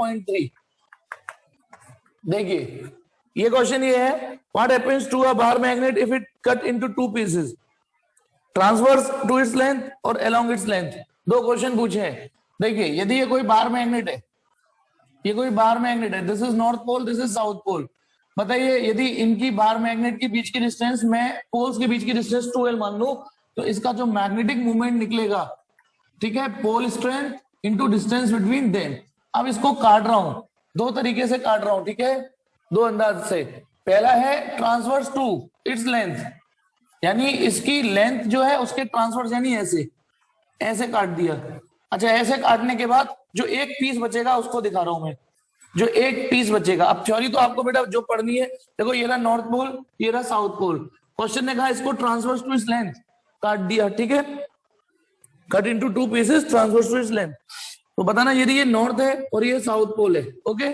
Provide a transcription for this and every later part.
0.3। देखिए ये क्वेश्चन ये है, what happens to a bar magnet if it cut into two pieces, transverse to its length और along its length. दो question पूछे हैं। देखिए यदि ये कोई बार मैग्नेट है, ये कोई बार मैग्नेट है, this is north pole, this is south pole. बताइए यदि इनकी बार मैग्नेट के बीच की डिस्टेंस, मैं पोल्स के बीच की डिस्टेंस 2l मान लूं, तो इसका जो मैग्नेटिक मूवमेंट निकलेगा, ठीक है, pole strength into distance between them. अब इसको काट रहा हूं, दो तरीके से काट रहा हूं, ठीक है, दो अंदाज से। पहला है ट्रांसवर्स टू इट्स लेंथ, यानी इसकी लेंथ जो है उसके ट्रांसवर्स, यानी ऐसे ऐसे काट दिया। अच्छा, ऐसे काटने के बाद जो एक पीस बचेगा उसको दिखा रहा हूं मैं, जो एक पीस बचेगा। अब थ्योरी तो आपको बेटा जो पढ़नी है, देखो ये रहा नॉर्थ पोल, ये रहा साउथ पोल। क्वेश्चन ने कहा इसको ट्रांसवर्स टू इट्स लेंथ काट दिया, ठीक है, cut into two pieces transverse to its length. तो बताना यदि ये नॉर्थ है और ये साउथ पोल है, ओके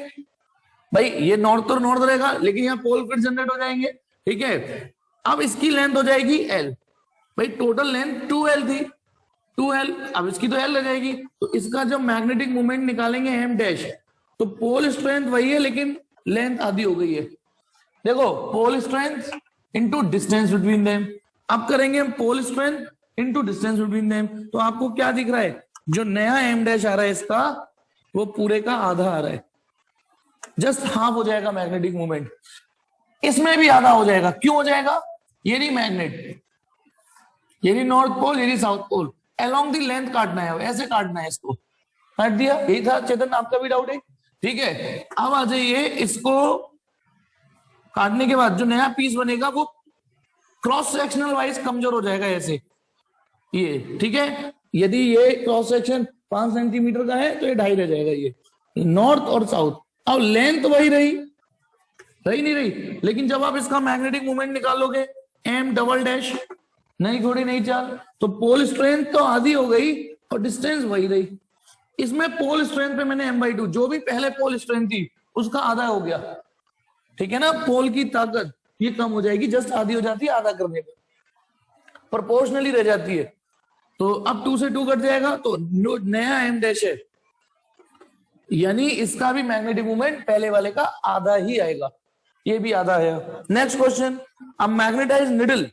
भाई, ये नॉर्थ तो नॉर्थ रहेगा लेकिन यहाँ पोल फिर जनरेट हो जाएंगे, ठीक है। अब इसकी लेंथ हो जाएगी l, भाई टोटल लेंथ 2l थी, 2l, अब इसकी तो l रह जाएगी, तो इसका जब मैग्नेटिक मोमेंट निकालेंगे m डैश, तो पोल स्ट्रेंथ वही है लेकिन लेंथ आधी हो गई है। देखो pole strength into distance between them, अब करेंगे हम pole strength into distance between them, तो आपको क्या दिख रहा है, जो नया m डैश आ रहा है इसका, वो पूरे का आधा आ रहा है, जस्ट हाफ हो जाएगा मैग्नेटिक मूवमेंट। इसमें भी आधा हो जाएगा, क्यों हो जाएगा, ये नहीं मैग्नेट, ये नहीं नॉर्थ पोल, ये नहीं south pole, along the length काटना है, ऐसे काटना है, इसको काट दिया। यही था चेतन, आपका भी डाउट है, ठीक है। अब आ जाइए, इसको काटने के बाद जो नया पीस बनेगा वो क्रॉस सेक्शनल वाइज कमजोर हो जाएगा, ऐसे ये, ठीक है। यदि ये क्रॉस सेक्शन 5 सेंटीमीटर का है तो ये 2.5 रह जाएगा, ये नॉर्थ और साउथ। अब लेंथ वही रही नहीं रही, लेकिन जब आप इसका मैग्नेटिक मूवमेंट निकालोगे m डबल डैश, नहीं थोड़ी नहीं चाल, तो पोल स्ट्रेंथ तो आधी हो गई और डिस्टेंस वही रही। इसमें पोल स्ट्रेंथ पे मैंने m/2, जो भी पहले पोल स्ट्रेंथ थी उसका आधा हो गया, ठीक है ना। पोल की ताकत ये कम हो जाएगी, जस्ट आधी हो जाती है, आधा करने पर प्रोपोर्शनली रह जाती है। तो अब 2 से 2 कट जाएगा, तो नया m डैश है, यानी इसका भी मैग्नेटिक मूवमेंट पहले वाले का आधा ही आएगा, ये भी आधा है। Next question, a magnetised needle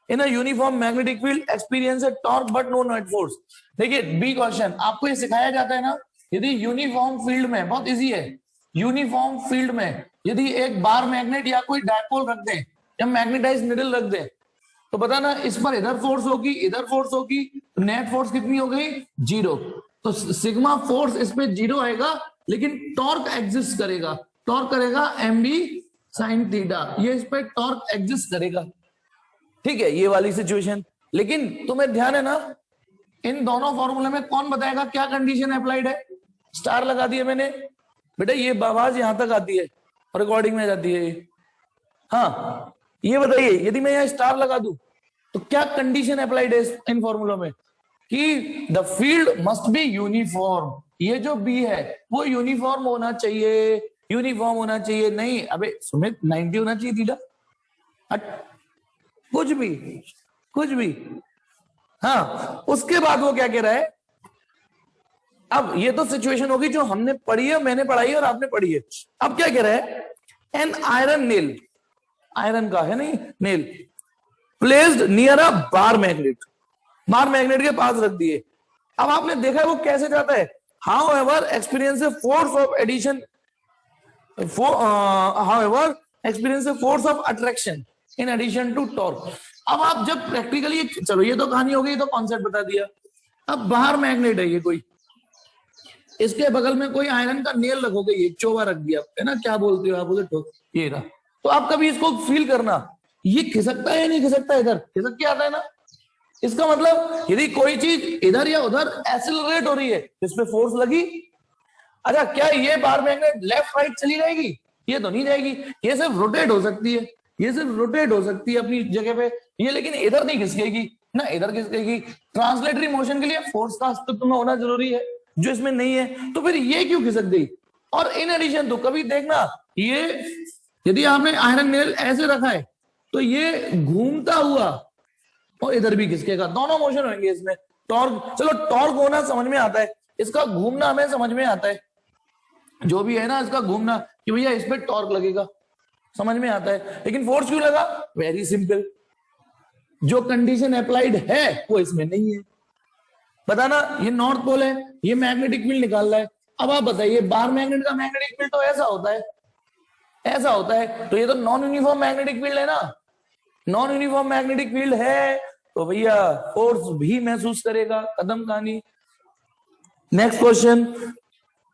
in a uniform magnetic field experience a torque but no net force. देखिए बी क्वेश्चन, आपको ये सिखाया जाता है ना, यदि यूनिफॉर्म फील्ड में, बहुत इजी है, यूनिफॉर्म फील्ड में यदि एक बार मैग्नेट या कोई डायपोल रख दें या मैग्नेटाइज्ड निडल रख दें, तो बताना इस पर इधर फोर्स होगी, इधर फोर्स होगी, नेट फोर्स कितनी हो गई, 0। तो सिग्मा फोर्स इस पे 0 आएगा, लेकिन टॉर्क एग्जिस्ट करेगा, टॉर्क करेगा mb sin थीटा, ये इस पे टॉर्क एग्जिस्ट करेगा, ठीक है, ये वाली सिचुएशन। लेकिन तुम्हें ध्यान है ना, इन दोनों फॉर्मूले में कौन बताएगा क्या कंडीशन अप्लाइड है। स्टार लगा दिया मैंने, बेटा ये आवाज यहां तक आती है और रिकॉर्डिंग में जाती है। हाँ ये बताइए, यदि मैं यहाँ स्टार लगा दूं तो क्या कंडीशन अप्लाइड है इन फॉर्मूलों में, कि the field must be uniform. ये जो बी है वो यूनिफॉर्म होना चाहिए, यूनिफॉर्म होना चाहिए। नहीं अबे सुमित 90 होना चाहिए थीटा, कुछ भी कुछ भी। हाँ उसके बाद वो क्या कह रहा है, अब ये तो सिचुएशन होगी जो हमने पढ़ी है, मैंने पढ़ाई है और आपने पढ़ी है। अब क्या कह रहा है, एन आयरन नेल, आयरन का है नहीं nail, placed near a bar magnet, bar magnet के पास रख दिए। अब आपने देखा है वो कैसे जाता है, however experience force of addition, however experience a force of attraction in addition to torque। अब आप जब प्रैक्टिकली, चलो ये तो कहानी हो गई, तो कॉन्सेप्ट बता दिया। अब बाहर मैग्नेट है ये कोई, इसके बगल में कोई आयरन का नेल रखोगे, ये चोवा रख दिया है ना, क्या बोलते हो आप उसे, ये रहा। तो आप कभी इसको फील करना, ये खिसकता है या नहीं खिसकता, इधर खिसक के आता है ना। इसका मतलब यदि कोई चीज इधर या उधर एक्सिलरेट हो रही है, इस पे फोर्स लगी। अच्छा क्या ये बार मैग्नेट लेफ्ट राइट चली जाएगी, ये तो नहीं जाएगी, ये सिर्फ रोटेट हो सकती है, ये सिर्फ रोटेट हो सकती है अपनी जगह पे ये, लेकिन इधर नहीं खिसकेगी ना, इधर खिसकेगी। ट्रांसलेटरी मोशन के लिए फोर्स का अस्तित्व में होना जरूरी है, जो इसमें नहीं है, तो फिर ये क्यों खिसक गई। और इन एडिशन तो कभी देखना, ये यदि आपने आयरन नेल ऐसे रखा है तो ये घूमता हुआ और इधर भी खिसकेगा, दोनों मोशन होंगे इसमें। टॉर्क, चलो टॉर्क होना समझ में आता है, इसका घूमना हमें समझ में आता है। जो भी है ना इसका घूमना कि भैया इस पे टॉर्क लगेगा, समझ में आता है। लेकिन फोर्स क्यों लगा? वेरी सिंपल, जो कंडीशन अप्लाइड है वो इसमें नहीं है। बताना, ये नॉर्थ पोल है, ये मैग्नेटिक फील्ड निकाल रहा है। अब आप बताइए बार मैग्नेट का मैग्नेटिक फील्ड तो ऐसा होता है, ऐसा होता है, तो ये तो नॉन यूनिफॉर्म मैग्नेटिक फील्ड है ना। नॉन यूनिफॉर्म मैग्नेटिक फील्ड है तो भैया फोर्स भी महसूस करेगा, कदम कहानी। Next question,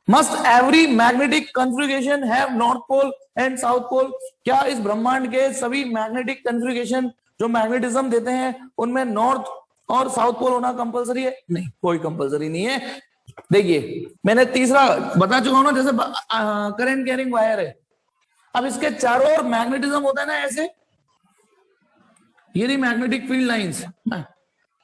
must every magnetic configuration have north pole and south pole? क्या इस ब्रह्मांड के सभी मैग्नेटिक कॉन्फ़िगरेशन जो मैग्नेटिज्म देते हैं उनमें नॉर्थ और साउथ पोल होना कंपलसरी है? नहीं, कोई कंपलसरी नहीं है। देखिए मैंने तीसरा बता चुका हूं ना, जैसे करंट कैरिंग वायर है, अब इसके चारों ओर मैग्नेटिज्म होता है ना ऐसे, ये नहीं मैग्नेटिक फील्ड लाइंस।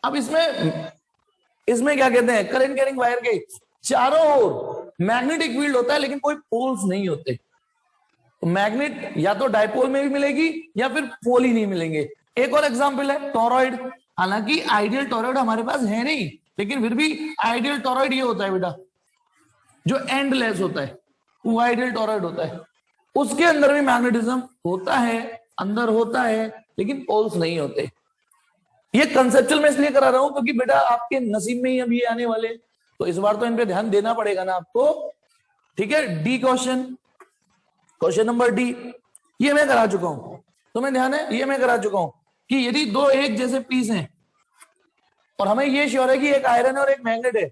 अब इसमें क्या कहते हैं, करंट कैरिंग वायर के चारों ओर मैग्नेटिक फील्ड होता है लेकिन कोई पोल्स नहीं होते। तो मैग्नेट या तो डायपोल में भी मिलेगी या फिर पोल ही नहीं मिलेंगे। एक और एग्जांपल है टोरॉइड। हालांकि आइडियल टोरॉइड हमारे पास है नहीं, लेकिन फिर भी आइडियल टोरॉइड ये होता है बेटा, जो एंडलेस होता है, वो आइडियल टोरॉइड होता है। उसके अंदर भी मैग्नेटिज्म होता है, अंदर होता है, लेकिन पोल्स नहीं होते। ये कंसेप्चुअल मैं इसलिए करा रहा हूं क्योंकि बेटा आपके नसीब में ही अब ये आने वाले, तो इस बार तो इन पे ध्यान देना पड़ेगा ना आपको। ठीक है, D question, question number D, ये मैं करा चुका हूं, तुम्हें ध्यान है, ये मैं करा चुका हूं कि यदि दो एक जैसे पीस हैं और हमें ये श्योर है कि एक आयरन है और एक मैग्नेट है,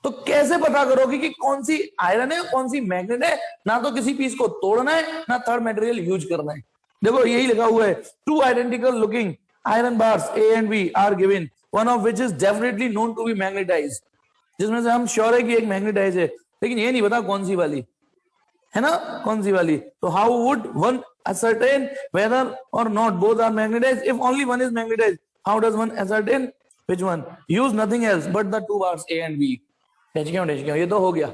तो कैसे पता करोगे कि कौन सी आयरन है कौन सी मैग्नेट है? ना तो किसी पीस को तोड़ना है ना थर्ड मटेरियल यूज करना है। देखो यही लिखा हुआ है, two identical looking iron bars A and B are given, one of which is definitely known to be magnetised, जिसमें से हम श्योर है कि एक मैग्नेटाइज है, लेकिन ये नहीं पता कौन सी वाली है ना, कौन सी वाली। तो how would one ascertain whether or not both are magnetized? If only one is magnetized, how does one ascertain which one? Use nothing else but the two bars A and B. ये तो हो गया,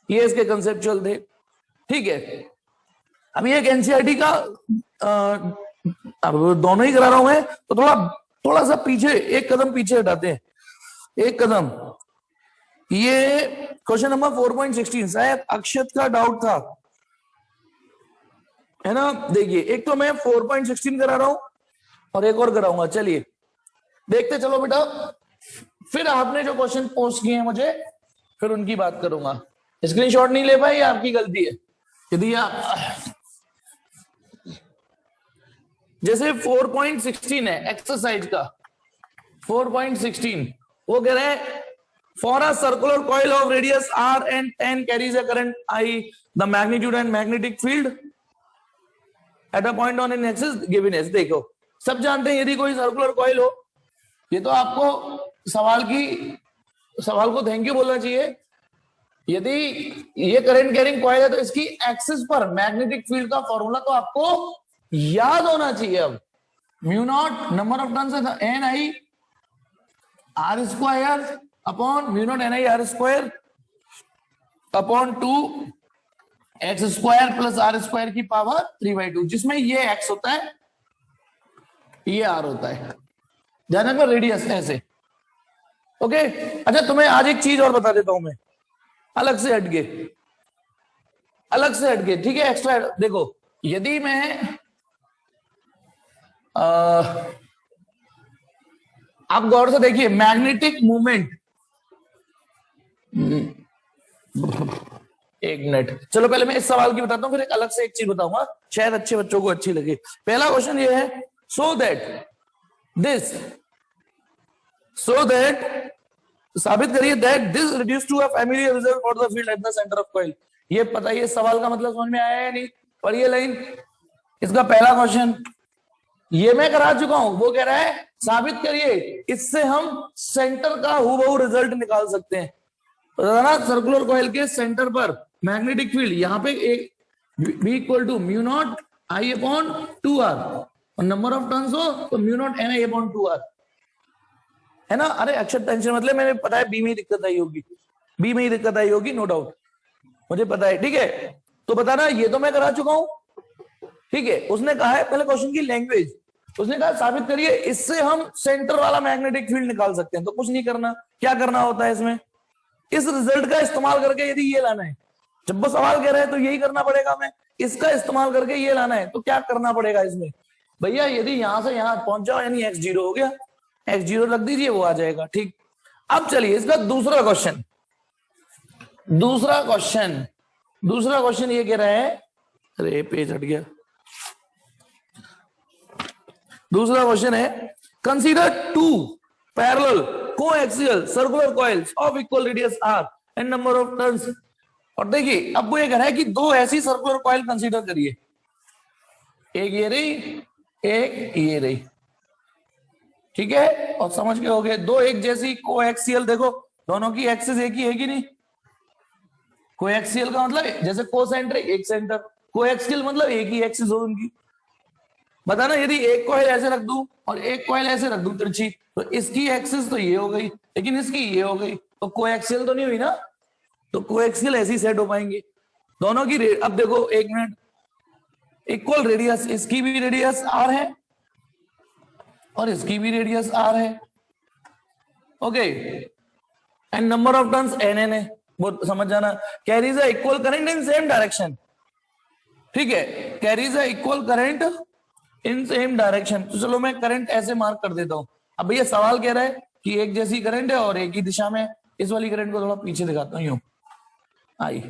ये इसके conceptual थे। ठीक है, अभी एक एनसीईआरटी का अब दोनों ही करा रहा हूं मैं, तो थोड़ा सा पीछे, एक कदम पीछे हटाते हैं, एक कदम। ये क्वेश्चन नंबर 4.16 शायद अक्षत का डाउट था, है ना। देखिए एक तो मैं 4.16 करा रहा हूं और एक और कराऊंगा, चलिए देखते चलो बेटा। फिर आपने जो क्वेश्चन पोस्ट किए हैं मुझे, फिर उनकी बात करूंगा। स्क्रीनशॉट नहीं ले पाए, आपकी गलती है। यदि आप जैसे 4.16 है एक्सरसाइज का 4.16, वो कह रहे हैं for a circular coil of radius r and 10 carries a current I, the magnitude and magnetic field at a point on an axis given is. देखो सब जानते हैं यदि कोई सर्कुलर कॉइल हो, ये तो आपको सवाल को थैंक यू बोलना चाहिए। यदि ये करंट कैरिंग कॉइल है तो इसकी एक्सिस पर मैग्नेटिक फील्ड का फॉर्मूला तो आपको याद होना चाहिए। अब mu naught number of turns N I R square upon mu naught N I R square upon 2 X square plus R square की पावर 3/2, जिसमें ये एक्स होता है ये आर होता है, ध्यान रखना रेडियस ऐसे। ओके, अच्छा तुम्हें आज एक चीज और बता देता हूं मैं, अलग से हटके, ठीक है, एक्स्ट्रा। देखो यदि मैं आप गौर से देखिए मैग्नेटिक मूवमेंट, एक मिनट, चलो पहले मैं इस सवाल की बताता हूं, फिर एक अलग से एक चीज बताऊंगा, शायद अच्छे बच्चों को अच्छी लगे। पहला क्वेश्चन ये है, सो दैट साबित करिए that this reduce to a familiar result for the field at the centre of coil. ये पता, ये सवाल का मतलब समझ में आया है नहीं? और ये लाइन, इसका पहला क्वेश्चन ये मैं करा चुका हूं, वो कह रहा है साबित करिए इससे हम सेंटर का हूबहू रिजल्ट निकाल सकते हैं। ना सर्कुलर कॉइल के सेंटर पर मैग्नेटिक फील्ड यहाँ पे एक v equal to mu naught I upon 2r, और नंबर ऑफ टर्न्स हो तो mu naught N I upon 2r, है ना। अरे अक्षर टेंशन मतलब, मैंने पता है बी में ही दिक्कत आई होगी, नो डाउट, मुझे पता है। ठीक है, तो बताना, ये तो मैं करा चुका हूं। ठीक है, उसने कहा है पहले क्वेश्चन की लैंग्वेज, उसने कहा साबित करिए इससे हम सेंटर वाला मैग्नेटिक फील्ड निकाल सकते हैं। तो कुछ नहीं करना, क्या करना होता है इसमें, इस रिजल्ट का इस्तेमाल करके यदि ये लाना है जब वो सवाल कह रहे हैं तो यही करना पड़ेगा, हमें इसका इस्तेमाल करके ये लाना है। तो क्या करना पड़ेगा इसमें भैया, यदि यहां से यहां पहुंच जाओ यानी x जीरो हो गया, x जीरो रख दीजिए, वो आ जाएगा। ठीक, अब चलिए इसका दूसरा क्वेश्चन। दूसरा क्वेश्चन ये कह रहा है, अरे पेज हट गया। दूसरा क्वेश्चन है, consider two parallel coaxial circular coils of equal radius r and number of turns. और देखिए अब वो ये कह रहा है कि दो ऐसी सर्कुलर कॉइल कंसीडर करिए, एक ये रही, एक ये रही, ठीक है। और समझ के हो गए, दो एक जैसी कोएक्सियल, देखो दोनों की एक्सिस एक ही है कि नहीं। कोएक्सियल का मतलब जैसे कोसेंट्रिक एक सेंटर, कोएक्सियल मतलब एक ही एक्सिस हो उनकी। बताना, यदि एक कॉइल ऐसे रख दूं और एक कॉइल ऐसे रख दूं तिरछी, तो इसकी एक्सिस तो ये हो गई लेकिन इसकी ये हो गई, तो कोएक्सियल तो नहीं हुई ना। तो कोएक्सियल ऐसी सेट हो पाएंगे दोनों की। अब देखो एक मिनट, इक्वल रेडियस, इसकी भी रेडियस r है और इसकी भी रेडियस r है, okay. And number of turns nn है, वो समझ जाना। Carries a equal current in same direction, ठीक है, carries a equal current in same direction. तो चलो मैं करंट ऐसे मार्क कर देता हूं। अब भैया सवाल कह रहा है कि एक जैसी करंट है और एक ही दिशा में। इस वाली करंट को थोड़ा पीछे दिखाता हूं, यूं आई,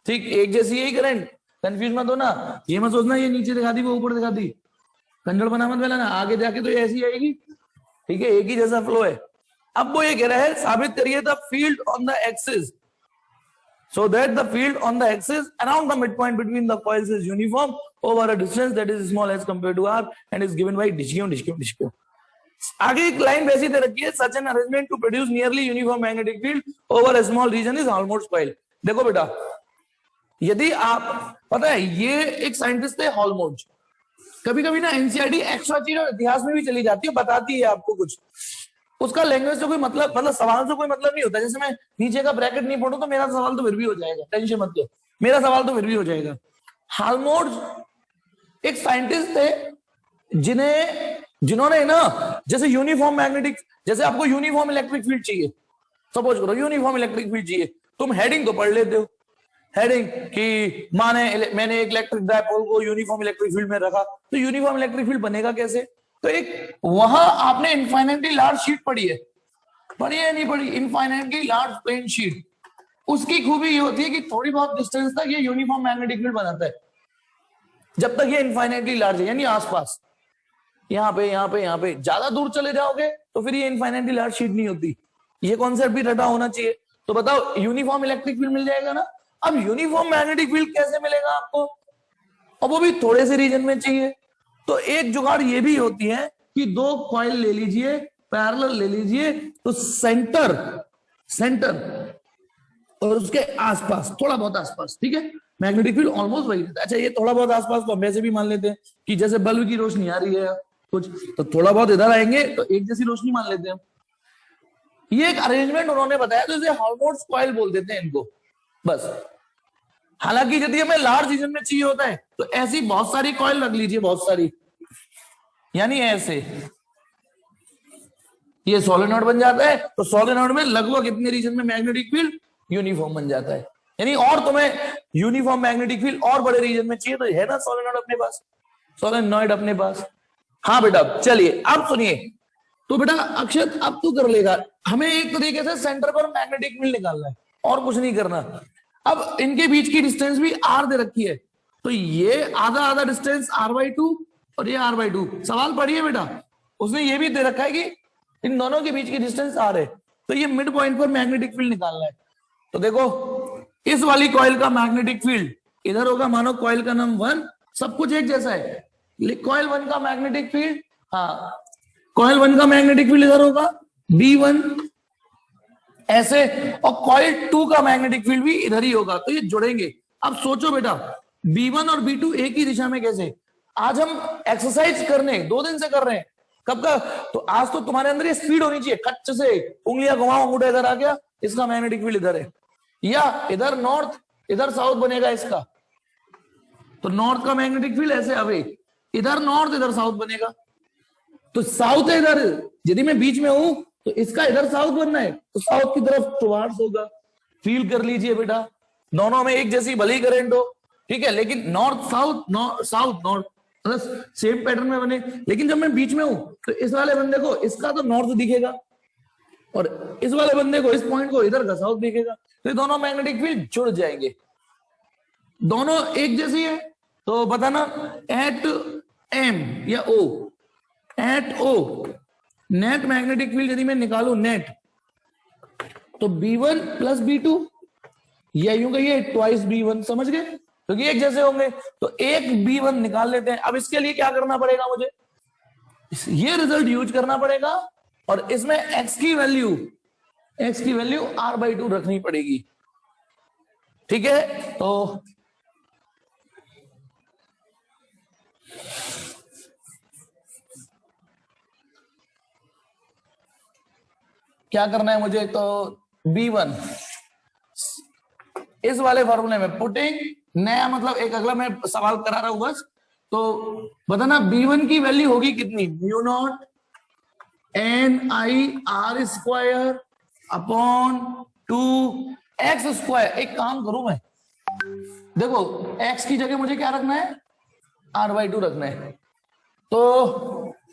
ठीक, एक जैसी यही करंट, कंफ्यूज मत होना, ये मत सोचना ये नीचे दिखा दी वो ऊपर दिखा दी, कंजड़ बना मत ना, आगे जाके तो ये ऐसी आएगी, ठीक है, एक ही जैसा फ्लो है। अब वो ये कह रहा है साबित करिए the field on the axis so that the field on the axis around the midpoint between the coils is uniform over a distance that is small as compared to r and is given by dq. आगे एक line वैसी दे रखी है, such an arrangement to produce nearly uniform magnetic field over a small region is Helmholtz coil। देखो बेटा, यदि आप, पता है ये एक साइंटिस्ट थे हेल्महोल्ट्ज, कभी कभी ना एनसीईआरटी एक्स्ट्रा चीज और इतिहास में भी चली जाती है, बताती है आपको कुछ, उसका लैंग्वेज से कोई मतलब सवाल से कोई मतलब नहीं होता। जैसे मैं नीचे का ब्रैकेट नहीं पढ़ूं तो मेरा सवाल तो फिर भी हो जाएगा, टेंशन मत लो, मेरा सवाल तो फिर भी हो जाएगा। हेल्महोल्ट्ज एक साइंटिस्ट थे जिन्होंने ना, जैसे यूनिफॉर्म मैग्नेटिक, जैसे आपको यूनिफॉर्म इलेक्ट्रिक फील्ड चाहिए, सपोज करो यूनिफॉर्म इलेक्ट्रिक फील्ड चाहिए, तुम हेडिंग तो पढ़ लेते हो, हेडिंग कि मैंने एक इलेक्ट्रिक डायपोल को यूनिफॉर्म इलेक्ट्रिक फील्ड में रखा, तो यूनिफॉर्म इलेक्ट्रिक फील्ड बनेगा कैसे। तो एक वहां आपने इनफाइनाइटली लार्ज शीट पढ़ी है नहीं पढ़ी, इनफाइनाइटली लार्ज प्लेन शीट, उसकी खूबी ये होती है कि थोड़ी बहुत डिस्टेंस तक ये यूनिफॉर्म मैग्नेटिक फील्ड बनाता है, जब तक ये इनफाइनाइटली लार्ज है, यानी आसपास, यहाँ पे ज्यादा दूर चले जाओगे तो फिर ये इनफाइनाइटली लार्ज शीट नहीं होती। ये कॉन्सेप्ट भी रटा होना चाहिए। तो बताओ यूनिफॉर्म इलेक्ट्रिक फील्ड मिल जाएगा ना। अब यूनिफॉर्म मैग्नेटिक फील्ड कैसे मिलेगा आपको, और वो भी थोड़े से रीजन में चाहिए। तो एक जुगाड़ ये भी होती है कि दो कॉइल ले लीजिए, पैरेलल ले लीजिए, तो सेंटर और उसके आसपास, थोड़ा बहुत आसपास, ठीक है, मैग्नेटिक फील्ड ऑलमोस्ट वही रहता है। अच्छा ये थोड़ा बहुत आसपास तो हम वैसे भी मान लेते हैं कि जैसे बल्ब की रोशनी आ रही है कुछ, तो थोड़ा बहुत इधर आएंगे तो एक जैसी रोशनी मान लेते हैं। ये एक अरेंजमेंट उन्होंने बताया, तो इसे हेल्महोल्ट्ज कॉइल बोल देते हैं इनको, बस। हालांकि यदि हमें लार्ज रीजन में चाहिए होता है तो ऐसी बहुत सारी कॉइल रख लीजिए, बहुत सारी, यानी ऐसे ये सोलेनॉइड बन जाता है, तो सोलेनॉइड में लगभग इतने रीजन में मैग्नेटिक फील्ड यूनिफॉर्म बन जाता है। यानी और तुम्हें यूनिफॉर्म मैग्नेटिक फील्ड और बड़े रीजन में चाहिए तो है ना सोलेनॉइड अपने पास, सोलेनॉइड अपने पास। हाँ बेटा चलिए अब सुनिए, तो बेटा अक्षत अब तू कर लेगा, हमें एक तरीके से सेंटर पर मैग्नेटिक फील्ड निकालना है और कुछ नहीं करना। अब इनके बीच की डिस्टेंस भी r दे रखी है, तो ये आधा डिस्टेंस r/2 और ये r/2। सवाल पढ़िए बेटा, उसने ये भी दे रखा है कि इन दोनों के बीच की डिस्टेंस r है, तो ये मिड पॉइंट पर मैग्नेटिक फील्ड निकालना है। तो देखो इस वाली कॉइल का मैग्नेटिक फील्ड इधर होगा, मानो कॉइल का नाम 1, सब कुछ एक जैसा है। कॉइल 1 का मैग्नेटिक फील्ड, हाँ कॉइल 1 का मैग्नेटिक फील्ड इधर होगा B1 ऐसे, और कॉइल 2 का मैग्नेटिक फील्ड भी इधर ही होगा, तो ये जुड़ेंगे। अब सोचो बेटा B1 और B2 एक ही दिशा में कैसे। आज हम एक्सरसाइज करने 2 दिन से कर रहे हैं, कब का, तो आज तो तुम्हारे अंदर ये स्पीड होनी चाहिए, खच्च से उंगलियां घुमाओ, अंगूठा इधर आ गया, इसका मैग्नेटिक फील्ड इधर है, या इधर नॉर्थ इधर साउथ बनेगा इसका, तो नॉर्थ का मैग्नेटिक फील्ड ऐसे अवे, इधर नॉर्थ इधर साउथ बनेगा, तो साउथ है इधर, यदि मैं बीच में हूं तो इसका इधर साउथ बनना है, तो साउथ की तरफ टुवार्ड्स होगा। फील कर लीजिए बेटा, दोनों में एक जैसी भले ही करंट हो, ठीक है, लेकिन नॉर्थ साउथ साउथ नॉर्थ मतलब सेम पैटर्न में बने, लेकिन जब मैं बीच में हूं तो इस वाले बंदे को इसका तो नॉर्थ दिखेगा और इस वाले बंदे को, इस पॉइंट को इधर का साउथ दिखेगा, तो ये दोनों मैग्नेटिक फील्ड जुड़ जाएंगे। दोनों एक जैसी है तो बताना एट एम या ओ, एट ओ नेट मैग्नेटिक फील्ड यदि मैं निकालू नेट, तो B1 प्लस B2 या यूं कहिए ट्वाइस B1, समझ गए, क्योंकि एक जैसे होंगे तो एक B1 निकाल लेते हैं। अब इसके लिए क्या करना पड़ेगा मुझे, ये रिजल्ट यूज करना पड़ेगा और इसमें x की वैल्यू R/2 रखनी पड़ेगी, ठीक है। तो क्या करना है मुझे, तो B1 इस वाले फॉर्मूले में पुटिंग, नया मतलब एक अगला मैं सवाल करा रहा हूं बस, तो बताना B1 की वैल्यू होगी कितनी, mu naught NI R² upon 2x²। एक काम करूं मैं, देखो x की जगह मुझे क्या रखना है, R/2 रखना है, तो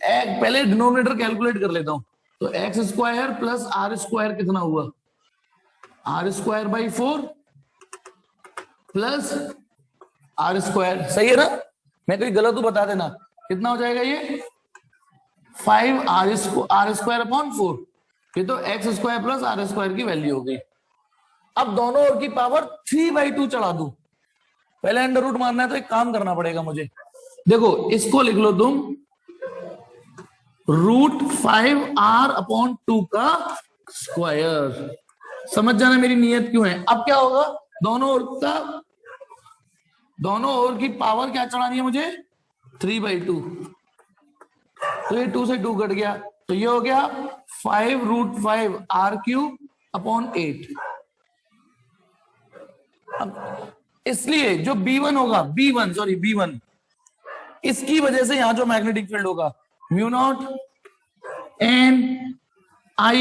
पहले डिनोमिनेटर कैलकुलेट कर लेता हूं, तो x² प्लस R² कितना हुआ, R²/4 प्लस R², सही है ना, मैं कोई गलत हूं बता देना, कितना हो जाएगा ये 5R² अपॉन 4, ये तो x² प्लस R² की वैल्यू हो गई। अब दोनों ओर की पावर 3/2 चढ़ा दूं, पहले अंडर रूट मारना है तो एक काम करना पड़ेगा मुझे, देखो इसको लिख लो तुम √5R/2 का स्क्वायर, समझ जाना मेरी नियत क्यों है। अब क्या होगा, दोनों ओर की पावर क्या चढ़ानी है मुझे, 3/2, तो ये 2 से 2 कट गया, तो ये हो गया 5√5R³ अपॉन 8। इसलिए जो B1 होगा, B1 इसकी वजह से यहां जो मैग्नेटिक फील्ड होगा mu naught NI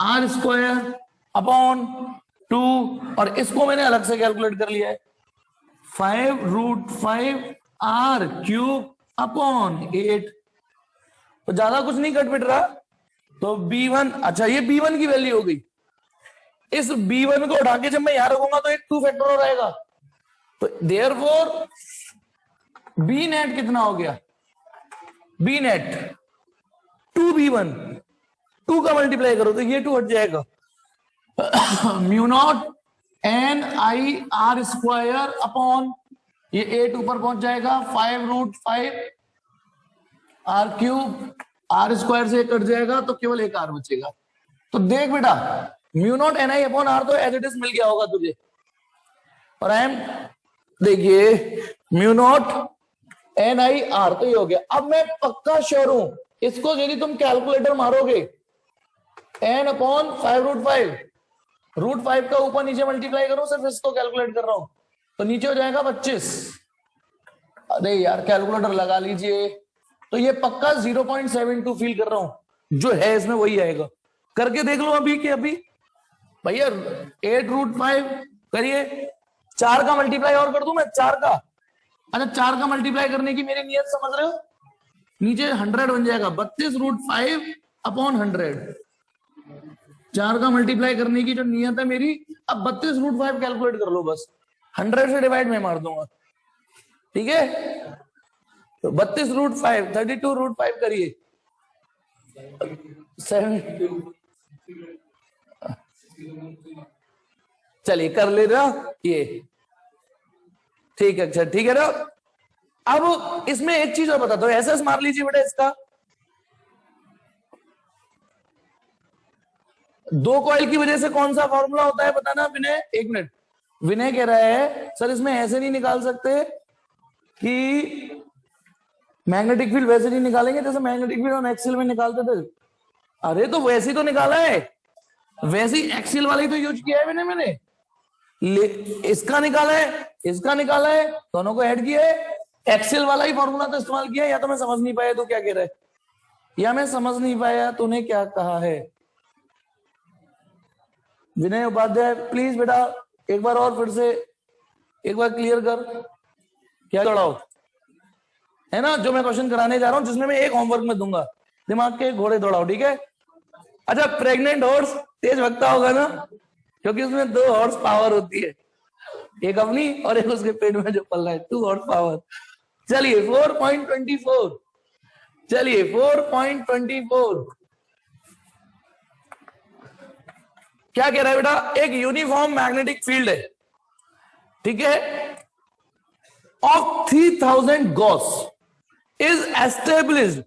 R² upon 2, और इसको मैंने अलग से कैलकुलेट कर लिया है 5√5R³ अपॉन 8, तो ज्यादा कुछ नहीं कट पिट रहा, तो B1, अच्छा ये B1 की वैल्यू हो गई, इस B1 को उठा के जब मैं यहां रखूंगा तो एक 2 फैक्टर हो रहेगा, तो देयरफॉर B नेट कितना हो गया, B नेट 2B1, 2 का मल्टीप्लाई करो तो ये 2 हट जाएगा, mu naught NI R² upon ये 8 ऊपर पहुंच जाएगा 5√5R³ R² से कट जाएगा तो केवल एक R बचेगा। तो देख बेटा mu naught NI upon R तो एज इट इज मिल गया होगा तुझे, और देखिए म्यू नॉट NI R तो ये हो गया। अब मैं पक्का श्योर हूं, इसको यदि तुम कैलकुलेटर मारोगे n अपॉन 5√5, √5 का ऊपर नीचे मल्टीप्लाई करो, सिर्फ इसको कैलकुलेट कर रहा हूं, तो नीचे हो जाएगा 25। अरे यार कैलकुलेटर लगा लीजिए, तो ये पक्का 0.72 फील कर रहा हूं, जो है इसमें वही आएगा, करके देख लो अभी कि अभी भैया 8√5 करिए, 4 का मल्टीप्लाई और कर दूं मैं, 4 का, अच्छा 4 का मल्टीप्लाई करने की मेरी नियत समझ रहे हो, नीचे 100 बन जाएगा 32√5 अपॉन 100, 4 का मल्टीप्लाई करने की जो नियत है मेरी, अब 32√5 कैलकुलेट कर लो बस, 100 से डिवाइड में मार दूंगा, ठीक है, तो 32√5 32√5 करिए 7, चलिए कर ले रहा ये, ठीक है, अच्छा ठीक है ना। अब इसमें एक चीज और बताता हूं, एसएस मार लीजिए बेटा इसका, 2 कॉइल की वजह से कौन सा फॉर्मूला होता है बताना विनय, 1 मिनट, विनय कह रहा है सर इसमें ऐसे नहीं निकाल सकते कि मैग्नेटिक फील्ड वैसे नहीं निकालेंगे जैसे मैग्नेटिक फील्ड हम एक्सियल में निकालते थे, अरे तो वैसे ही तो निकाला है, वैसे ही एक्सियल वाला ही तो यूज किया है मैंने इसका निकाला है, इसका निकाला है, दोनों को ऐड किया है, एक्सियल वाला ही फॉर्मूला तो इस्तेमाल किया है, या तो मैं समझ नहीं पाया तो क्या कह रहा है, या मैं समझ नहीं पाया तूने क्या कहा है। विनय उपाध्याय प्लीज बेटा एक बार और फिर से एक बार क्लियर कर, क्या दौड़ाओ है ना, जो मैं क्वेश्चन कराने जा रहा हूं जिसमें मैं एक होमवर्क में दूंगा, दिमाग के घोड़े दौड़ाओ, ठीक है। अच्छा, प्रेग्नेंट हॉर्स तेज भगता होगा ना, क्योंकि उसमें 2 हॉर्स पावर होती है, एक अपनी और एक उसके पेट में जो पल रहा है, 2 हॉर्स पावर। चलिए 4.24, चलिए 4.24 क्या कह रहा है बेटा, एक यूनिफॉर्म मैग्नेटिक फील्ड है, ठीक है, of 3000 Gauss is established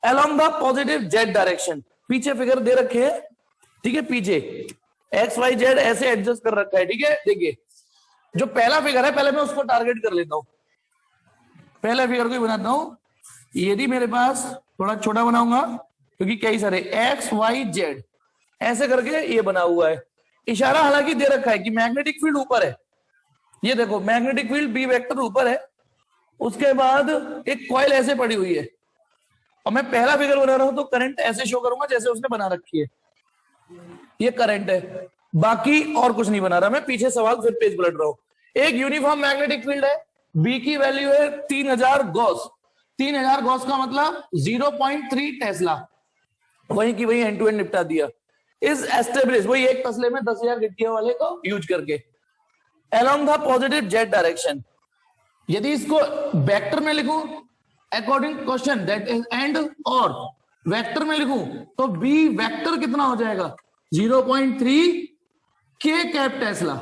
along the positive Z direction. पीछे फिगर दे रखे हैं, ठीक है, पीछे एक्स वाई जेड ऐसे एडजस्ट कर रखा है, ठीक है। देखिए जो पहला फिगर है, पहले मैं उसको टारगेट कर लेता हूं, पहला फिगर को ही बनाता हूं। यदि मेरे पास थोड़ा छोटा बनाऊंगा क्योंकि कई सारे एक्स वाई जेड ऐसे करके ये बना हुआ है, इशारा हालांकि दे रखा है कि मैग्नेटिक फील्ड ऊपर है। ये देखो मैग्नेटिक फील्ड बी वेक्टर ऊपर है, उसके बाद एक कॉइल ऐसे पड़ी हुई है, और मैं पहला फिगर बना रहा हूं तो करंट ऐसे शो करूंगा जैसे उसने बना रखी है, ये करंट है, बाकी और कुछ नहीं बना रहा मैं, पीछे सवाल फिर पेज पलट रहा हूं। एक यूनिफॉर्म मैग्नेटिक फील्ड है, बी की वैल्यू है 3000 गॉस, 3000 गॉस का मतलब 0.3 टेस्ला, वहीं की वहीं एंड टू एंड निपटा दिया। इज एस्टेब्लिश, वही एक तसले में 10,000 गिट्टियों वाले को यूज करके, along the positive Z direction. यदि इसको वेक्टर में लिखूं according question that is and, और वेक्टर में लिखूं तो बी वेक्टर कितना हो जाएगा 0.3 के कैप टेस्ला,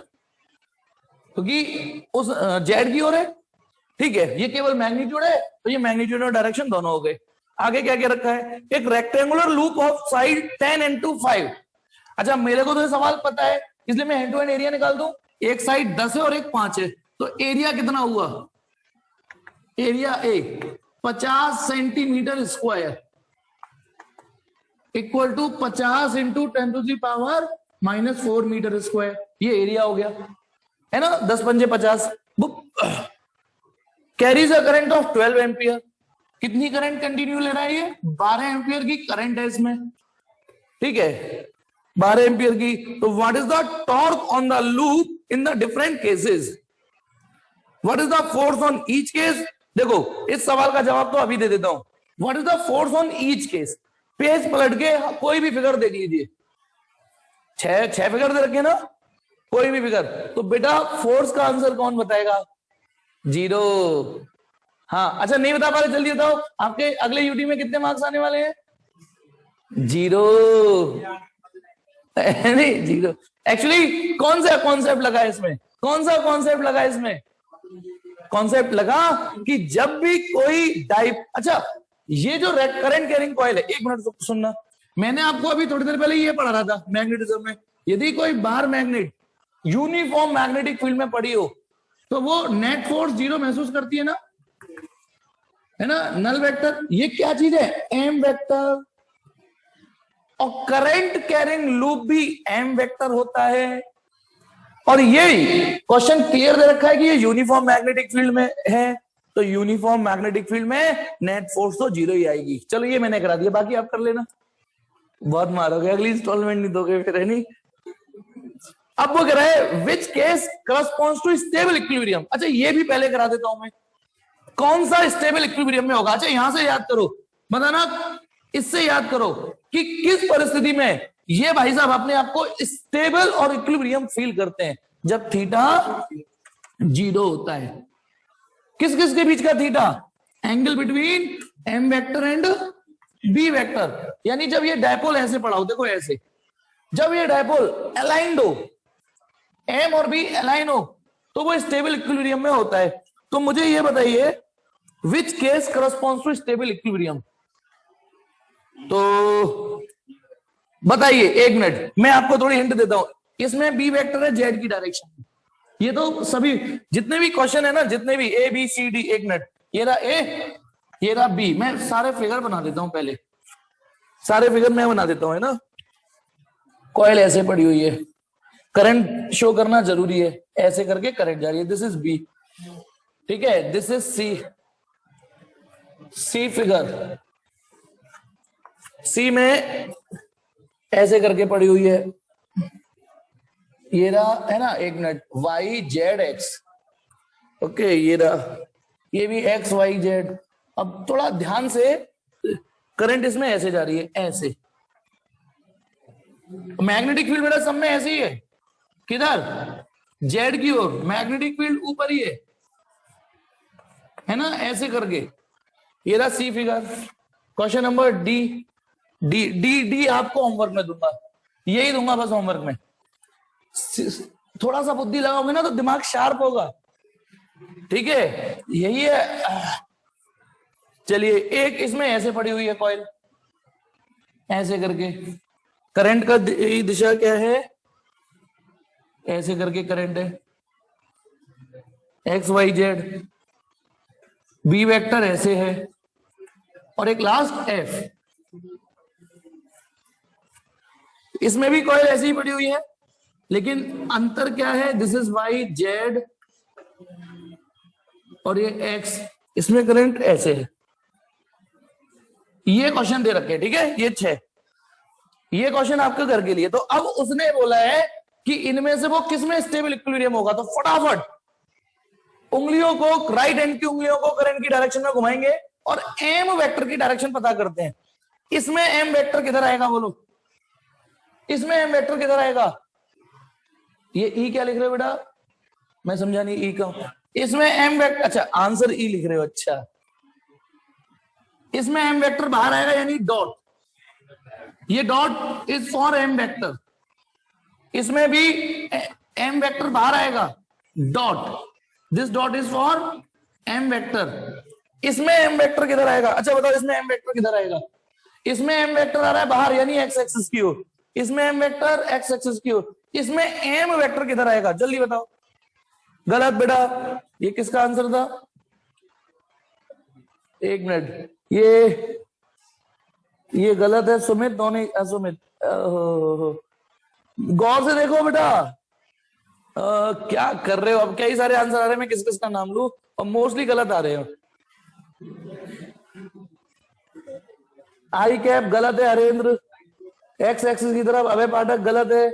क्योंकि उस जेड की ओर है, ठीक है, ये केवल मैग्नीट्यूड है तो ये मैग्नीट्यूड और डायरेक्शन दोनों हो गए। आगे क्या क्या रखा है, एक rectangular loop of side 10 into 5। अच्छा मेरे को तो ये सवाल पता है इसलिए मैं एंड टू एंड एरिया निकाल दूं, एक साइड 10 है और एक 5 है, तो एरिया कितना हुआ, area A 50 centimetre square equal to 50 into 10⁻⁻⁴ metre square, ये एरिया हो गया है ना, 10 पंजे 50। Carries a current of 12 ampere, कितनी करंट कंटिन्यू ले रहा है ये, 12 एम्पियर की करंट है इसमें, ठीक है, 12 एम्पियर की। तो what is the torque on the loop in the different cases, what is the force on each case. देखो इस सवाल का जवाब तो अभी दे देता हूं, what is the force on each case, page पलट के कोई भी फिगर देख लीजिए, छह फिगर दे रखे ना, कोई भी फिगर, तो बेटा फोर्स का आंसर कौन बताएगा, 0। हाँ अच्छा नहीं बता पा रहे जल्दी बताओ, आपके अगले यूटी में कितने मार्क्स आने वाले हैं, 0 नहीं 0। एक्चुअली कौन सा कॉन्सेप्ट लगा इसमें, कौन सा कॉन्सेप्ट लगा इसमें, कॉन्सेप्ट लगा कि जब भी कोई डाइप, अच्छा ये जो करंट कैरिंग कॉइल है, एक मिनट सुनना, मैंने आपको अभी थोड़ी देर पहले ये पढ़ा रहा था मैग्नेटिज्म में, यदि कोई bar magnet uniform magnetic field में पड़ी हो तो वो नेट फोर्स 0 महसूस करती है ना, है ना, नल वेक्टर, ये क्या चीज है, एम वेक्टर, और करंट कैरिंग लूप भी एम वेक्टर होता है। और ये क्वेश्चन क्लियर दे रखा है कि ये यूनिफॉर्म मैग्नेटिक फील्ड में है, तो यूनिफॉर्म मैग्नेटिक फील्ड में नेट फोर्स तो 0 ही आएगी। चलो ये मैंने करा दिया, बाकी आप कर लेना, बहुत मारोगे, अगली इंस्टॉलमेंट नहीं दोगे फिर, है नहीं। अब वो कह रहा है which case corresponds to stable equilibrium. अच्छा ये भी पहले करा देता हूं मैं, कौन सा स्टेबल इक्विलिब्रियम में होगा। अच्छा यहां से याद करो, बताना, इससे याद करो कि किस परिस्थिति में ये भाई साहब अपने आप को स्टेबल और इक्विलिब्रियम फील करते हैं, जब थीटा 0 होता है। किस किस के बीच का theta, angle between M vector and B vector, यानी जब ये डायपोल ऐसे पड़ा हो, देखो ऐसे, जब ये डायपोल अलाइंड हो, एम और बी अलाइन हो, तो वो स्टेबल इक्विलिब्रियम में होता है। तो मुझे ये बताइए which case corresponds to stable equilibrium, तो बताइए, एक मिनट मैं आपको थोड़ी हिंट देता हूं, इसमें बी वेक्टर है जेड की डायरेक्शन, ये तो सभी जितने भी क्वेश्चन है ना, जितने भी ए बी सी डी, एक मिनट, ये रहा ए, ये रहा बी, मैं सारे फिगर बना देता हूं, पहले सारे फिगर मैं बना देता हूं, है ना। कॉइल ऐसे पड़ी हुई है, करंट शो करना जरूरी है, ऐसे करके करंट जा रही है, दिस इज बी, ठीक है, this is C, C figure, C में ऐसे करके पड़ी हुई है, ये रहा है ना, एक minute, Y Z X, okay ये रहा, ये भी एक्स वाई जेड। अब थोड़ा ध्यान से, करंट इसमें ऐसे जा रही है, ऐसे। मैग्नेटिक फील्ड मेरा सब में ऐसे ही है, किधर, जेड की ओर, मैग्नेटिक फील्ड ऊपर ही है ना, ऐसे करके। ये रहा C figure. Question number D, D D D आपको होमवर्क में दूंगा, यही दूंगा बस होमवर्क में। थोड़ा सा बुद्धि लगाओगे ना तो दिमाग शार्प होगा, ठीक है, यही है। चलिए, एक इसमें ऐसे पड़ी हुई है कॉइल, ऐसे करके, करंट का दिशा क्या है, ऐसे करके करंट है, X Y Z, B vector ऐसे है, और एक लास्ट एफ। इसमें भी कॉइल ऐसी ही पड़ी हुई है, लेकिन अंतर क्या है, दिस इज वाई जेड और ये एक्स, इसमें करंट ऐसे है। ये क्वेश्चन दे रखे, ठीक है, ये 6, ये क्वेश्चन आपके घर के लिए। तो अब उसने बोला है कि इनमें से वो किसमें स्टेबल इक्विलिब्रियम होगा, तो फटाफट उंगलियों को, राइट हैंड की उंगलियों को करंट की डायरेक्शन में घुमाएंगे और एम वेक्टर की डायरेक्शन पता करते हैं। इसमें एम वेक्टर किधर आएगा बोलो, इसमें एम वेक्टर किधर आएगा, ये ई क्या लिख रहे हो बेटा, मैं समझा नहीं ई का, इसमें एम वेक्टर, अच्छा आंसर ई लिख रहे हो, अच्छा इसमें एम वेक्टर बाहर आएगा यानी डॉट, ये dot is for M vector, इसमें भी एम वेक्टर बाहर आएगा, dot, this dot is for M vector. इसमें एम वेक्टर किधर आएगा, अच्छा बताओ इसमें एम वेक्टर किधर आएगा, इसमें एम वेक्टर आ रहा है बाहर यानी एक्स एक्सिस की ओर, इसमें एम वेक्टर एक्स एक्सिस की ओर, इसमें एम वेक्टर किधर आएगा, जल्दी बताओ। गलत बेटा, ये किसका आंसर था, एक मिनट, ये गलत है सुमित, दोनों सुमित, गौर से देखो बेटा, क्या कर रहे हो, अब कई सारे आंसर आ रहे हैं, मैं किस किस का नाम लूं, और मोस्टली गलत आ रहे हो। आई कैप गलत है, हरेंद्र, एक्स एक्सिस की तरफ अभय पाठक गलत है।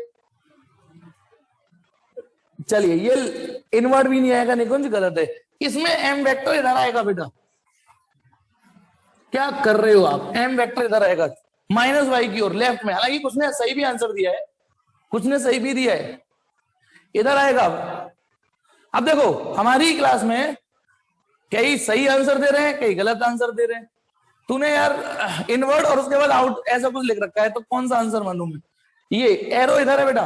चलिए, ये इनवर्ट भी नहीं आएगा, निकुंज गलत है, इसमें एम वेक्टर इधर आएगा बेटा, क्या कर रहे हो आप, एम वेक्टर इधर आएगा माइनस वाई की ओर, लेफ्ट में, हालांकि कुछ ने सही भी आंसर दिया है, कुछ ने सही भी दिया है, इधर आएगा। अब देखो हमारी क्लास में कई सही आंसर दे रहे हैं, कई गलत आंसर दे रहे हैं, तूने यार इनवर्ट और उसके बाद आउट ऐसा कुछ लिख रखा है, तो कौन सा आंसर मानूं मैं, ये एरो इधर है बेटा,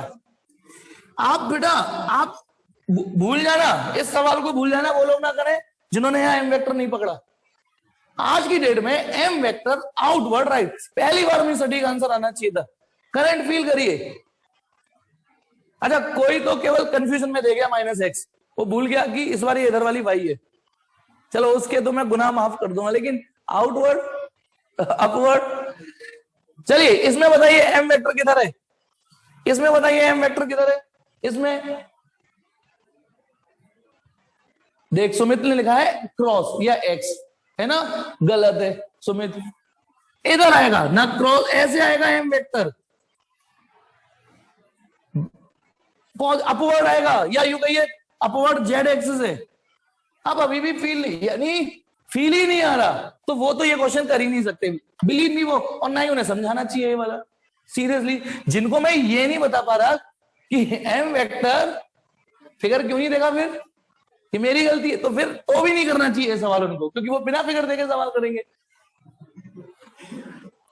आप भूल जाना, इस सवाल को भूल जाना, वो लोग ना करें जिन्होंने यहां एम वेक्टर नहीं पकड़ा। आज की डेट में एम वेक्टर आउटवर्ड राइट, पहली बार में सटीक आंसर आना चाहिए था। करंट फील करिए, अच्छा कोई तो केवल कंफ्यूजन में दे गया माइनस एक्स, वो भूल गया कि इस बार ये इधर वाली वाई है, चलो उसके तो मैं गुनाह माफ कर दूंगा, लेकिन आउटवर्ड अपवर्ड। चलिए इसमें बताइए एम वेक्टर किधर है, इसमें बताइए एम वेक्टर किधर है, इसमें देख सुमित ने लिखा है क्रॉस या एक्स, है ना, गलत है सुमित, इधर आएगा ना क्रॉस, ऐसे आएगा एम वेक्टर, अपवर्ड आएगा, या यूं कहिए अपवर्ड जेड एक्सिस है। अब अभी भी फील नहीं, यानी फील ही नहीं आ रहा, तो वो तो ये क्वेश्चन कर ही नहीं सकते, बिलीव मी वो, और ना ही उन्हें समझाना चाहिए ये वाला, सीरियसली। जिनको मैं ये नहीं बता पा रहा कि एम वेक्टर फिगर क्यों नहीं देगा, फिर कि मेरी गलती है, तो फिर तो भी नहीं करना चाहिए सवाल उनको, क्योंकि वो बिना फिगर देके सवाल करेंगे,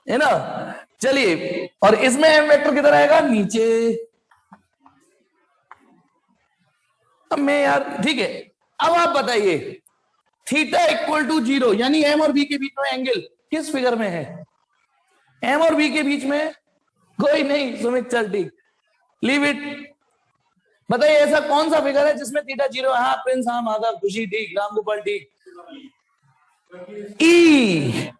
है ना। चलिए, और इसमें एम वेक्टर किधर आएगा, नीचे। अब मैं यार ठीक है, अब आप बताइए थीटा इक्वल टू 0 यानी एम और बी के बीच में एंगल किस फिगर में है, एम और बी के बीच में कोई नहीं, सुमित चल ठीक, लीव इट। बताइए ऐसा कौन सा फिगर है जिसमें थीटा 0 है, हाँ प्रिंस, हाँ माधव, खुशी ठीक, राम गोपाल ठीक, ई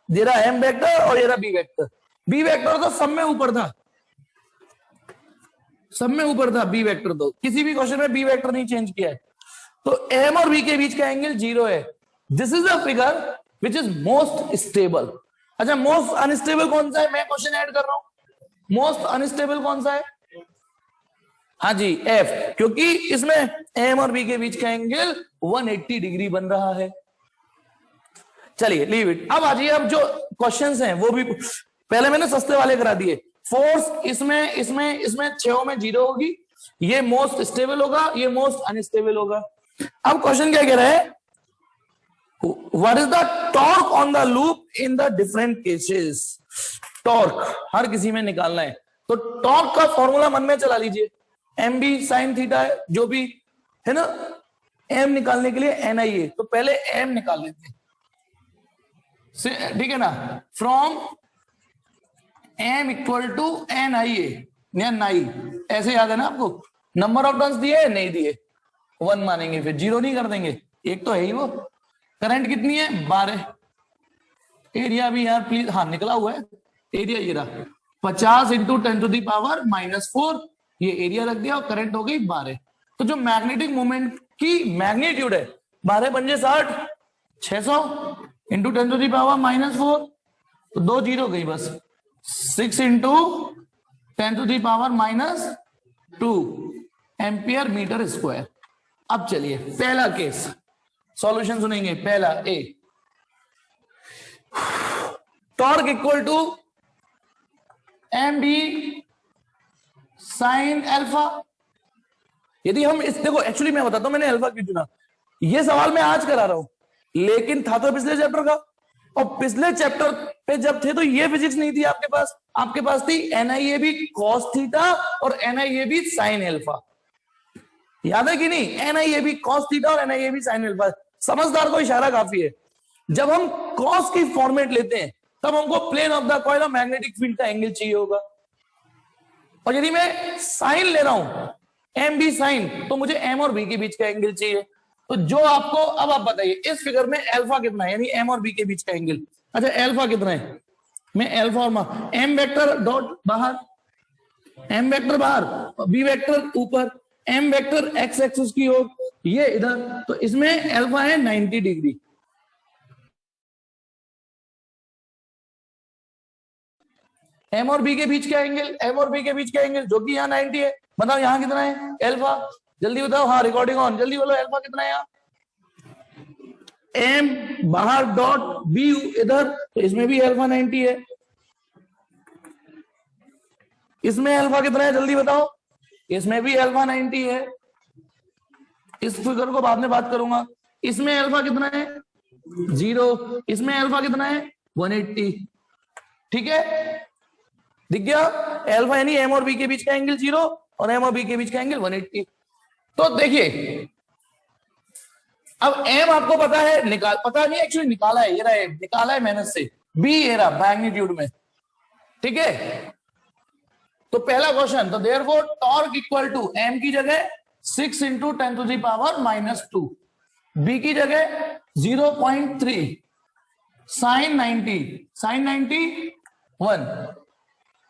ये रहा एम वेक्टर और ये रहा बी वेक्टर, बी वेक्टर तो सब में ऊपर था, सब में ऊपर था बी वेक्टर, तो किसी भी क्वेश्चन में बी वेक्टर नहीं चेंज किया है, तो एम और बी के बीच का एंगल 0 है, this is a figure which is most stable. अच्छा, मोस्ट अनस्टेबल कौन सा है? मैं क्वेश्चन ऐड कर रहा हूं। मोस्ट अनस्टेबल कौन सा है? हाँ जी, एफ, क्योंकि इसमें एम और बी के बीच का एंगल 180 डिग्री बन रहा है। चलिए लीव इट। अब आ जाइए, अब जो क्वेश्चंस हैं वो भी पहले मैंने सस्ते वाले करा दिए। फोर्स इसमें इसमें इसमें 6 में 0 होगी, ये मोस्ट स्टेबल होगा, ये मोस्ट अनस्टेबल होगा। अब क्वेश्चन क्या कह रहा है? What is the torque on the loop in the different cases? Torque हर किसी में निकालना है, तो टॉर्क का फॉर्मूला मन में चला लीजिए। एम बी साइन थीटा है, जो भी है ना, एम निकालने के लिए एन आई ए, तो पहले एम निकाल लेते हैं, ठीक है ना। From M equal to N I A, N I, ऐसे याद है ना आपको? नंबर ऑफ टर्न्स दिए नहीं दिए, 1 मानेंगे, फिर 0 नहीं कर देंगे, एक तो है ही वो। करंट कितनी है? 12। एरिया भी यार प्लीज, हाँ निकला हुआ है एरिया, ये रहा 50 इंटू 10⁻⁻⁴, ये एरिया रख दिया और करंट हो गई 12। तो जो मैग्नेटिक मोमेंट की मैग्नीट्यूड है 12 पंजे 60, 600 इंटू 10⁻⁻⁴, तो 2 0 गई बस, 6 इंटू 10⁻⁻² एम्पियर मीटर स्क्वायर। अब चलिए पहला केस सॉल्यूशन सुनेंगे। पहला A, torque equal to M B sine alpha. यदि हम इस, देखो एक्चुअली मैं बताता हूं मैंने अल्फा क्यों चुना। ये सवाल मैं आज करा रहा हूं, लेकिन था तो पिछले चैप्टर का, और पिछले चैप्टर पे जब थे तो ये फिजिक्स नहीं थी आपके पास, आपके पास थी एनआईए बी कॉस थीटा और एनआईए बी साइन अल्फा। याद है कि नहीं? एनआईए बी कॉस थीटा और एनआईए बी साइन अल्फा। समझदार को इशारा काफी है। जब हम कॉस की फॉर्मेट लेते हैं तब हमको प्लेन ऑफ द कॉइल और मैग्नेटिक फील्ड का एंगल चाहिए होगा, और यदि मैं साइन ले रहा हूं एम बी साइन, तो मुझे एम और बी के बीच का एंगल चाहिए। तो जो आपको, अब आप बताइए इस फिगर में अल्फा कितना है, यानी एम और बी के बीच का एंगल। अच्छा अल्फा कितना है? मैं अल्फा और एम वेक्टर डॉट बाहर, एम वेक्टर बाहर, बी वेक्टर ऊपर, एम वेक्टर एक्स एक्सिस की ओर, ये इधर, तो इसमें अल्फा है 90 डिग्री। एम और बी के बीच का एंगल, एम और बी के बीच का एंगल जो कि यहाँ 90 है। बताओ यहाँ कितना है अल्फा? जल्दी बताओ, हाँ रिकॉर्डिंग ऑन, जल्दी बोलो अल्फा कितना है यहाँ? एम बाहर डॉट बी इधर, तो इसमें भी अल्फा 90 है। इसमें अल्फा कितना है जल्दी बताओ? इसमें भी अल्फा 90 है। इस फिगर को बाद में बात करूंगा। इसमें अल्फा कितना है? 0। इसमें अल्फा कितना है? 180। ठीक है, दिख गया? अल्फा यानी एम और बी के बीच का एंगल 0 और एम और बी के बीच का एंगल 180। तो देखिए, अब एम आपको पता है, पता नहीं एक्चुअली निकाला है, ये रहा, निकाला है मेहनत से। बी ये रहा मैग्नीट्यूड में, ठीक है। तो पहला क्वेश्चन, तो therefore torque equal to M की जगह 6 इंटू 10⁻⁻², बी की जगह 0.3, साइन 90, साइन 91,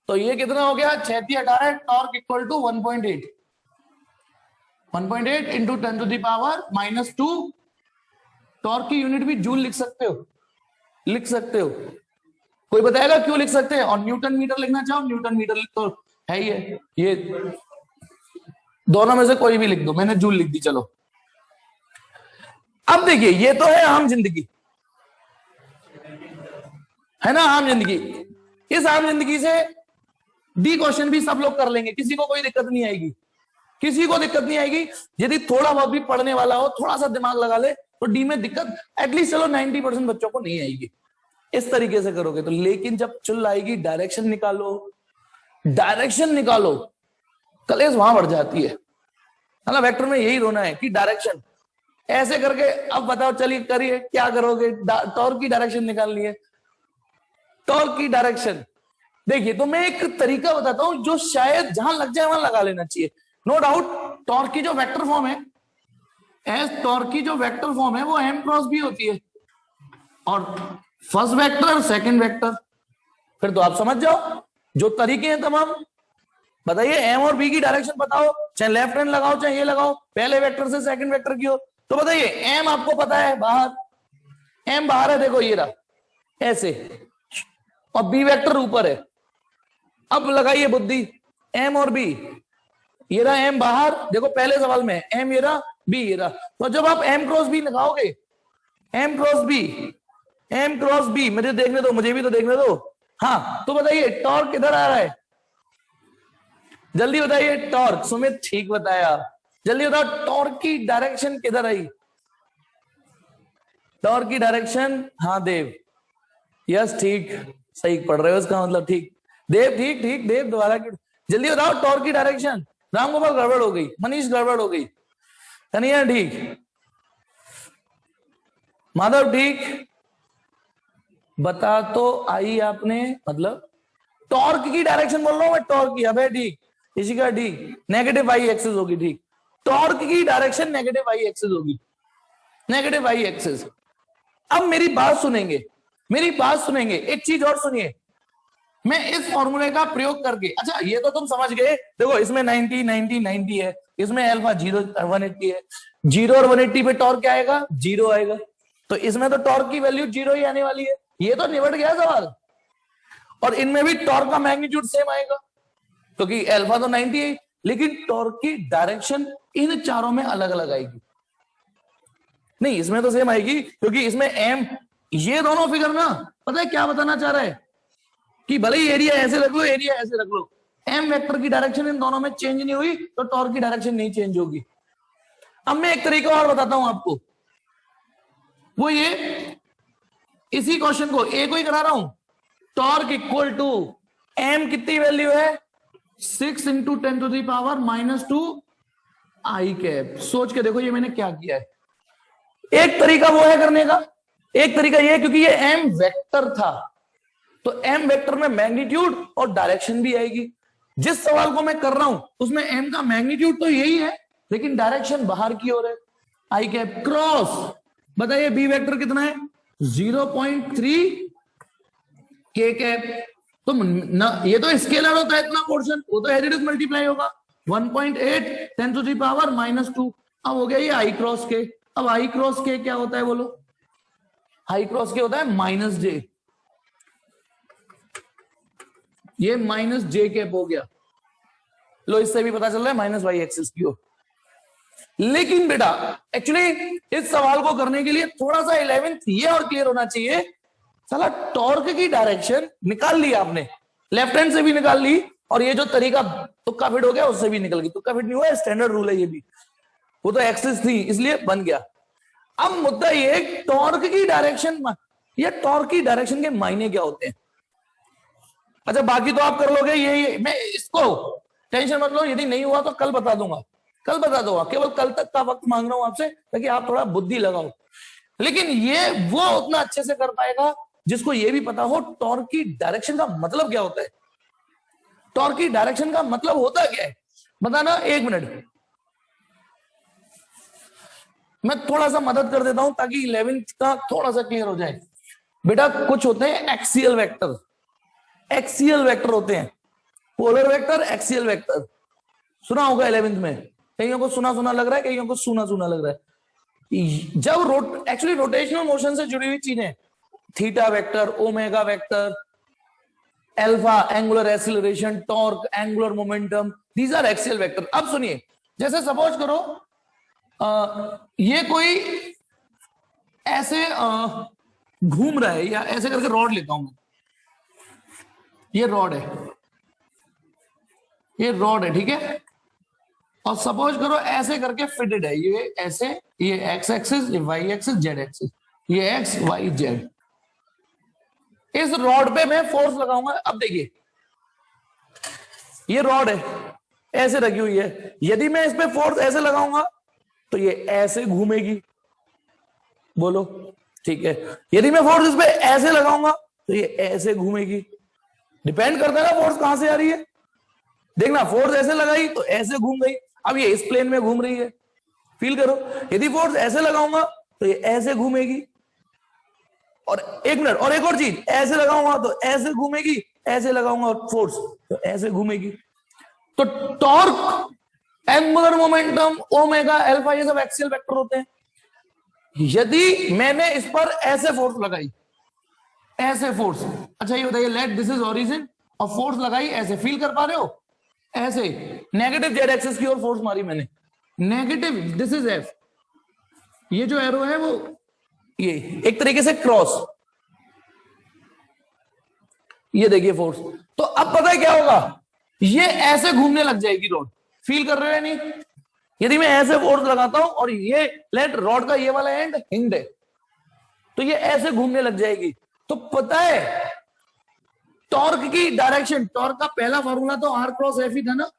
तो ये कितना हो गया? 6 18, torque equal to 1.8, 1.8 into 10⁻⁻²। Torque की यूनिट भी जूल लिख सकते हो, लिख सकते हो। कोई बताएगा क्यों लिख सकते हैं? और न्यूटन मीटर लिखना चाहो, न्यूटन मीटर तो है ही है, ये दोनों में से कोई भी लिख दो, मैंने जूल लिख दी। चलो अब देखिए, ये तो है आम जिंदगी, है ना, आम जिंदगी। इस आम जिंदगी से डी क्वेश्चन भी सब लोग कर लेंगे, किसी को कोई दिक्कत नहीं आएगी, किसी को दिक्कत नहीं आएगी। यदि थोड़ा बहुत भी पढ़ने वाला हो, थोड़ा सा दिमाग लगा ले, तो डी में दिक्कत एटलीस्ट चलो 90% बच्चों को नहीं आएगी, इस तरीके से करोगे तो। लेकिन जब चुल आएगी, डायरेक्शन निकालो, डायरेक्शन निकालो, कलेश वहां बढ़ जाती है ना। वेक्टर में यही रोना है कि डायरेक्शन ऐसे करके। अब बताओ, चलिए करिए, क्या करोगे? टॉर्क की डायरेक्शन निकालनी है, टॉर्क की डायरेक्शन। देखिए, तो मैं एक तरीका बताता हूं जो शायद जहां लग जाए वहां लगा लेना चाहिए। नो डाउट, टॉर्क की जो वेक्टर फॉर्म है, एस टॉर्क की जो वेक्टर फॉर्म है वो एम क्रॉस बी होती है, और फर्स्ट वेक्टर सेकंड वेक्टर। फिर तो आप समझ जाओ जो तरीके हैं तमाम। बताइए एम और बी की डायरेक्शन बताओ, चाहे लेफ्ट हैंड लगाओ चाहे ये लगाओ, पहले वेक्टर से सेकंड वेक्टर की हो। तो बताइए, एम आपको पता है बाहर, एम बाहर है, देखो ये रहा ऐसे, और बी वेक्टर ऊपर है। अब लगाइए बुद्धि, एम और बी, ये रहा एम बाहर, देखो पहले सवाल में एम ये रहा, बी ये रहा, तो जब आप एम क्रॉस बी लगाओगे, M cross B, M cross B, मुझे देखने दो, मुझे भी तो देखने दो। हाँ तो बताइए टॉर्क किधर आ रहा है, जल्दी बताइए। टॉर्क, सुमित ठीक बताया, जल्दी बताओ टॉर्क की डायरेक्शन किधर आई, टॉर्क की डायरेक्शन, हाँ देव, यस ठीक, सही पढ़ रहे हो इसका मतलब, ठीक देव, ठीक ठीक देव, दोबारा की जल्दी बताओ टॉर्क की डायरेक्शन। राम गोपाल गड़बड़ हो गई, मनीष गड़बड़ हो गई, कन्हैया ठीक, माधव ठीक, बता तो आई आपने, मतलब टॉर्क की डायरेक्शन बोल रहा हूं मैं, टॉर्क की, अबे ठीक, इसी का ठीक, नेगेटिव वाई एक्सिस होगी, ठीक, टॉर्क की डायरेक्शन नेगेटिव वाई एक्सिस होगी, नेगेटिव वाई एक्सिस। अब मेरी बात सुनेंगे, मेरी बात सुनेंगे, एक चीज और सुनिए, मैं इस फॉर्मूले का प्रयोग करके, अच्छा ये तो तुम समझ गए, देखो इसमें 90 90 90 है, इसमें अल्फा 0 180 है, 0 और 180 पे टॉर्क क्या आएगा, 0 आएगा, तो इसमें तो टॉर्क की वैल्यू 0 ही आने वाली है, ये तो निबट गया सवाल। और इनमें भी टॉर्क का मैग्नीट्यूड सेम आएगा क्योंकि अल्फा तो 90 है, लेकिन टॉर्क की डायरेक्शन इन चारों में अलग अलग आएगी। नहीं इसमें तो सेम आएगी क्योंकि इसमें एम, ये दोनों फिगर ना, पता है क्या बताना चाह रहा है कि भले ही एरिया ऐसे रख लो, एरिया ऐसे रख लो, एम वेक्टर की डायरेक्शन इन दोनों में चेंज नहीं हुई तो टॉर्क की डायरेक्शन नहीं चेंज होगी। अब मैं एक तरीका और बताता हूं आपको, वो ये, इसी क्वेश्चन को ए को ही करा रहा हूं, टॉर्क इक्वल टू एम कितनी वैल्यू है, 6 इंटू 10⁻⁻2 आई कैप। सोच के देखो ये मैंने क्या किया है, एक तरीका वो है करने का, एक तरीका ये क्योंकि ये एम वेक्टर था तो एम वेक्टर में मैग्नीट्यूड और डायरेक्शन भी आएगी। जिस सवाल को मैं कर रहा हूं उसमें एम का मैग्नीट्यूड तो यही है लेकिन डायरेक्शन बाहर की ओर है, आई कैप क्रॉस, बताइए बी वेक्टर कितना है, 0.3 के कैप, तो ना ये तो स्केलर होता है इतना पोर्शन, वो तो एडिटिव मल्टीप्लाई होगा, 1.8 10⁻⁻2, अब हो गया ये आई क्रॉस के। अब आई क्रॉस के क्या होता है बोलो, आई क्रॉस के होता है -j, ये -j कैप हो गया, लो इससे भी पता चल रहा है -y एक्सिस की हो। लेकिन बेटा एक्चुअली इस सवाल को करने के लिए थोड़ा सा 11th ये और क्लियर होना चाहिए, साला टॉर्क की डायरेक्शन निकाल ली आपने, लेफ्ट हैंड से भी निकाल ली और ये जो तरीका तुक्का फिट हो गया उससे भी निकल गई, तुक्का फिट नहीं हुआ, स्टैंडर्ड रूल है ये भी, वो तो एक्सिस थी इसलिए बन गया। अब मुद्दा ये टॉर्क की डायरेक्शन, या टॉर्क की डायरेक्शन के मायने क्या होते हैं, अच्छा बाकी तो आप कर लोगे, ये मैं इसको टेंशन मत लो, यदि नहीं हुआ तो कल बता दूंगा, कल बता दूंगा, केवल कल तक का वक्त मांग रहा हूं आपसे ताकि आप थोड़ा बुद्धि लगाओ। लेकिन ये वो उतना अच्छे से कर पाएगा जिसको ये भी पता हो टॉर्क की डायरेक्शन का मतलब क्या होता है, टॉर्क की डायरेक्शन का मतलब होता क्या है बताना, एक मिनट मैं थोड़ा सा मदद कर देता हूं ताकि 11th का थोड़ा सा क्लियर हो जाए। बेटा कुछ होते हैं एक्सियल वेक्टर, एक्सियल वेक्टर होते हैं, पोलर वेक्टर, एक्सियल वेक्टर, सुना होगा 11th में, कईयों को सुना सुना लग रहा है, कईयों को सुना सुना लग रहा है। जब एक्चुअली रोटेशनल मोशन से जुड़ी हुई चीजें, theta vector, omega vector, alpha angular acceleration, torque angular momentum, these are axial vector. अब सुनिए, जैसे सपोज करो ये कोई ऐसे घूम रहा है, या ऐसे करके रॉड लेता हूं मैं, ये रॉड है, ये रॉड है, ठीक है, और सपोज करो ऐसे करके फिटेड है, ये ऐसे, ये एक्स एक्सिस, ये वाई एक्सिस, जेड एक्सिस, ये एक्स वाई जेड, इस रॉड पे मैं फोर्स लगाऊंगा। अब देखिए ये रॉड है ऐसे रखी हुई है, यदि मैं इस पे फोर्स ऐसे लगाऊंगा तो ये ऐसे घूमेगी, बोलो ठीक है, यदि मैं फोर्स इस पे ऐसे लगाऊंगा तो ये ऐसे घूमेगी, डिपेंड करता है ना फोर्स कहां से आ रही है, देखना फोर्स ऐसे लगाई तो ऐसे घूम गई, अब ये इस प्लेन में घूम रही है, फील करो, यदि फोर्स ऐसे लगाऊंगा तो ये ऐसे घूमेगी, और एक मिनट, और एक और चीज, ऐसे लगाऊंगा तो ऐसे घूमेगी, ऐसे लगाऊंगा फोर्स तो ऐसे घूमेगी। तो torque, angular momentum, omega, alpha, ये सब एक्सियल वेक्टर होते हैं। यदि मैंने इस पर ऐसे फोर्स लगाई, ऐसे फोर्स। अच्छा ये बताइए, लेट दिस इज ओरिजिन और फोर्स लगाई ऐसे, फील कर पा रहे हो ऐसे, नेगेटिव जेड एक्सिस की ओर फोर्स मारी मैंने, नेगेटिव, दिस इज एफ, ये जो एरो है वो ये एक तरीके से क्रॉस, ये देखिए फोर्स। तो अब पता है क्या होगा, ये ऐसे घूमने लग जाएगी रॉड, फील कर रहे हो या नहीं? यदि मैं ऐसे फोर्स लगाता हूं और ये लेट रॉड का ये वाला एंड हिंग्ड है, तो ये ऐसे घूमने लग जाएगी। तो पता है टॉर्क की डायरेक्शन, टॉर्क का पहला फॉर्मूला तो आर क्रॉस एफ ही था ना,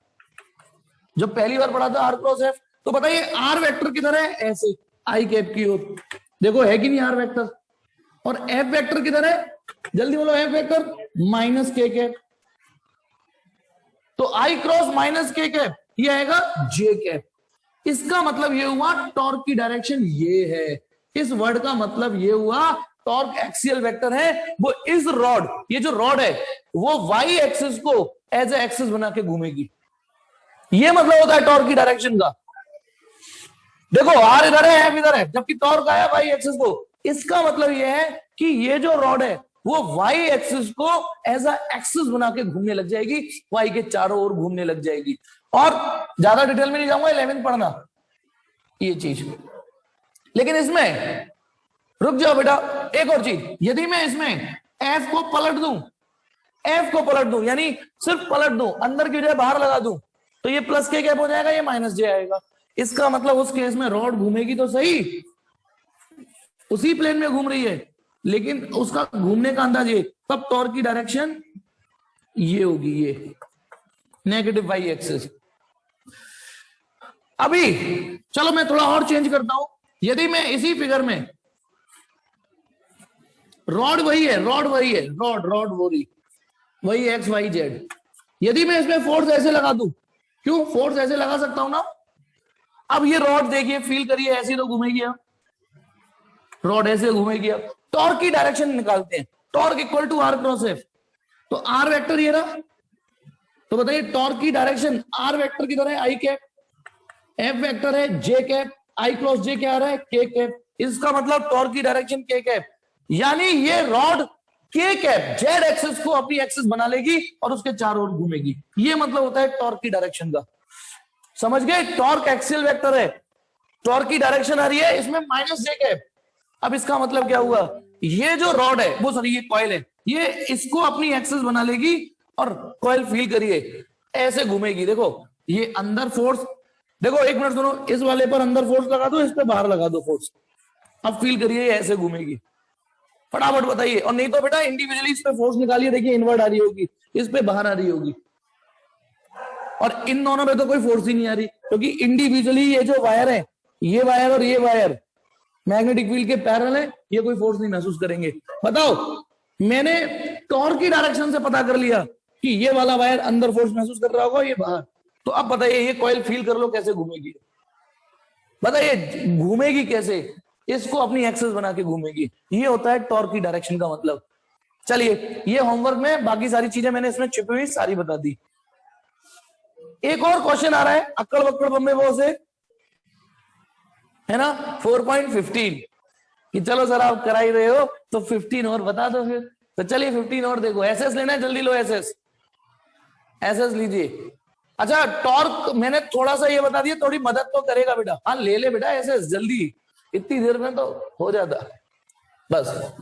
जो पहली बार पढ़ा था आर क्रॉस एफ। तो बताइए आर वेक्टर किधर है, ऐसे आई कैप की ओर, देखो है कि नहीं आर वेक्टर, और एफ वेक्टर किधर है, जल्दी बोलो, एफ वेक्टर माइनस के कैप, तो आई क्रॉस माइनस के कैप ये आएगा जे कैप। इसका मतलब ये हुआ टॉर्क की डायरेक्शन ये है, इस वर्ड का मतलब ये हुआ टॉर्क एक्सियल वेक्टर है, वो इस रॉड, ये जो रॉड है वो वाई एक्सिस को एज ए एक्सिस बना के घूमेगी, ये मतलब होता है टॉर्क की डायरेक्शन का। देखो आर इधर है, एफ इधर है, जबकि टॉर्क आया वाई एक्सिस को, इसका मतलब ये है कि ये जो रॉड है वो वाई एक्सिस को एज अ एक्सिस बना के घूमने लग जाएगी, वाई के चारों ओर घूमने लग जाएगी। और ज्यादा डिटेल में नहीं जाऊंगा, 11th पढ़ना ये चीज। लेकिन इसमें रुक जाओ बेटा, एक और चीज, यदि मैं इसमें एफ को पलट दूं, एफ को पलट दूं यानी सिर्फ पलट दूं, अंदर की जगह बाहर लगा दूं, तो ये प्लस के कैप हो जाएगा, ये माइनस जे आएगा। इसका मतलब उस केस में रॉड घूमेगी तो सही, उसी प्लेन में घूम रही है, लेकिन उसका घूमने का अंदाज ये, तब टॉर्क की डायरेक्शन ये होगी, ये नेगेटिव वाई एक्सिस। अभी चलो मैं थोड़ा और चेंज करता हूं, यदि मैं इसी फिगर में, रॉड वही है, रॉड वही है, रॉड वही एक्स वाई जेड, यदि मैं इसमें फोर्स ऐसे लगा दूं, क्यों फोर्स ऐसे लगा सकता हूं ना, अब ये रॉड देखिए, फील करिए, ऐसी तो घूमेगी, अब रॉड ऐसे घूमेगी। अब टॉर्क की डायरेक्शन निकालते हैं, torque equal to R cross F, तो आर वेक्टर ये रहा, तो बताइए टॉर्क की डायरेक्शन आर वेक्टर किधर है, आई कैप, एफ वेक्टर है जे कैप, आई क्रॉस जे क्या आ रहा है, के कैप। इसका मतलब टॉर्क की डायरेक्शन के कैप, यानी ये रॉड के कैप जेड एक्सिस को अपनी एक्सिस बना लेगी और उसके चारों ओर घूमेगी, ये मतलब होता है टॉर्क की डायरेक्शन का। समझ गए, टॉर्क एक्सियल वेक्टर है, टॉर्क की डायरेक्शन आ रही है इसमें माइनस जे कैप। अब इसका मतलब क्या हुआ, ये जो रॉड है वो सॉरी ये कॉइल है, ये इसको अपनी एक्सिस बना लेगी और कॉइल फील करिए ऐसे घूमेगी। देखो ये अंदर फोर्स, देखो एक मिनट सुनो, इस वाले पर अंदर फोर्स लगा दो, इस पे बाहर लगा दो फोर्स, अब फील करिए ऐसे घूमेगी। फटाफट बताइए, और नहीं तो बेटा इंडिविजुअली इस पे फोर्स निकालिए, देखिए इनवर्ड आ रही होगी, इस पे बाहर आ रही होगी, और इन दोनों में तो कोई फोर्स ही नहीं आ रही, क्योंकि इंडिविजुअली ये जो वायर है, ये वायर और ये वायर मैग्नेटिक फील्ड के पैरेलल है, ये कोई फोर्स नहीं महसूस करेंगे। बताओ, मैंने टॉर्क की डायरेक्शन से पता कर लिया कि ये वाला वायर अंदर फोर्स महसूस कर रहा होगा, ये बाहर, तो अब बताइए ये कॉइल फील कर लो कैसे घूमेगी, बताइए घूमेगी कैसे, इसको अपनी एक्सिस बना के घूमेगी, ये होता है टॉर्क की डायरेक्शन का मतलब। चलिए ये होमवर्क में बाकी सारी चीजें मैंने इसमें छिपी हुई सारी बता दी। एक और क्वेश्चन आ रहा है अक्कड़ बक्कड़ बम्बे वो से, है ना, 4.15 कि चलो सर आप करा ही रहे हो तो 15 और बता दो फिर, तो चलिए 15 और देखो। एसएस लेना है, जल्दी लो एसएस, एसएस लीजिए। अच्छा टॉर्क मैंने थोड़ा सा ये बता दिया, थोड़ी मदद तो करेगा बेटा, हाँ ले ले बेटा एसएस जल्दी, इतनी देर में तो हो जाता बस।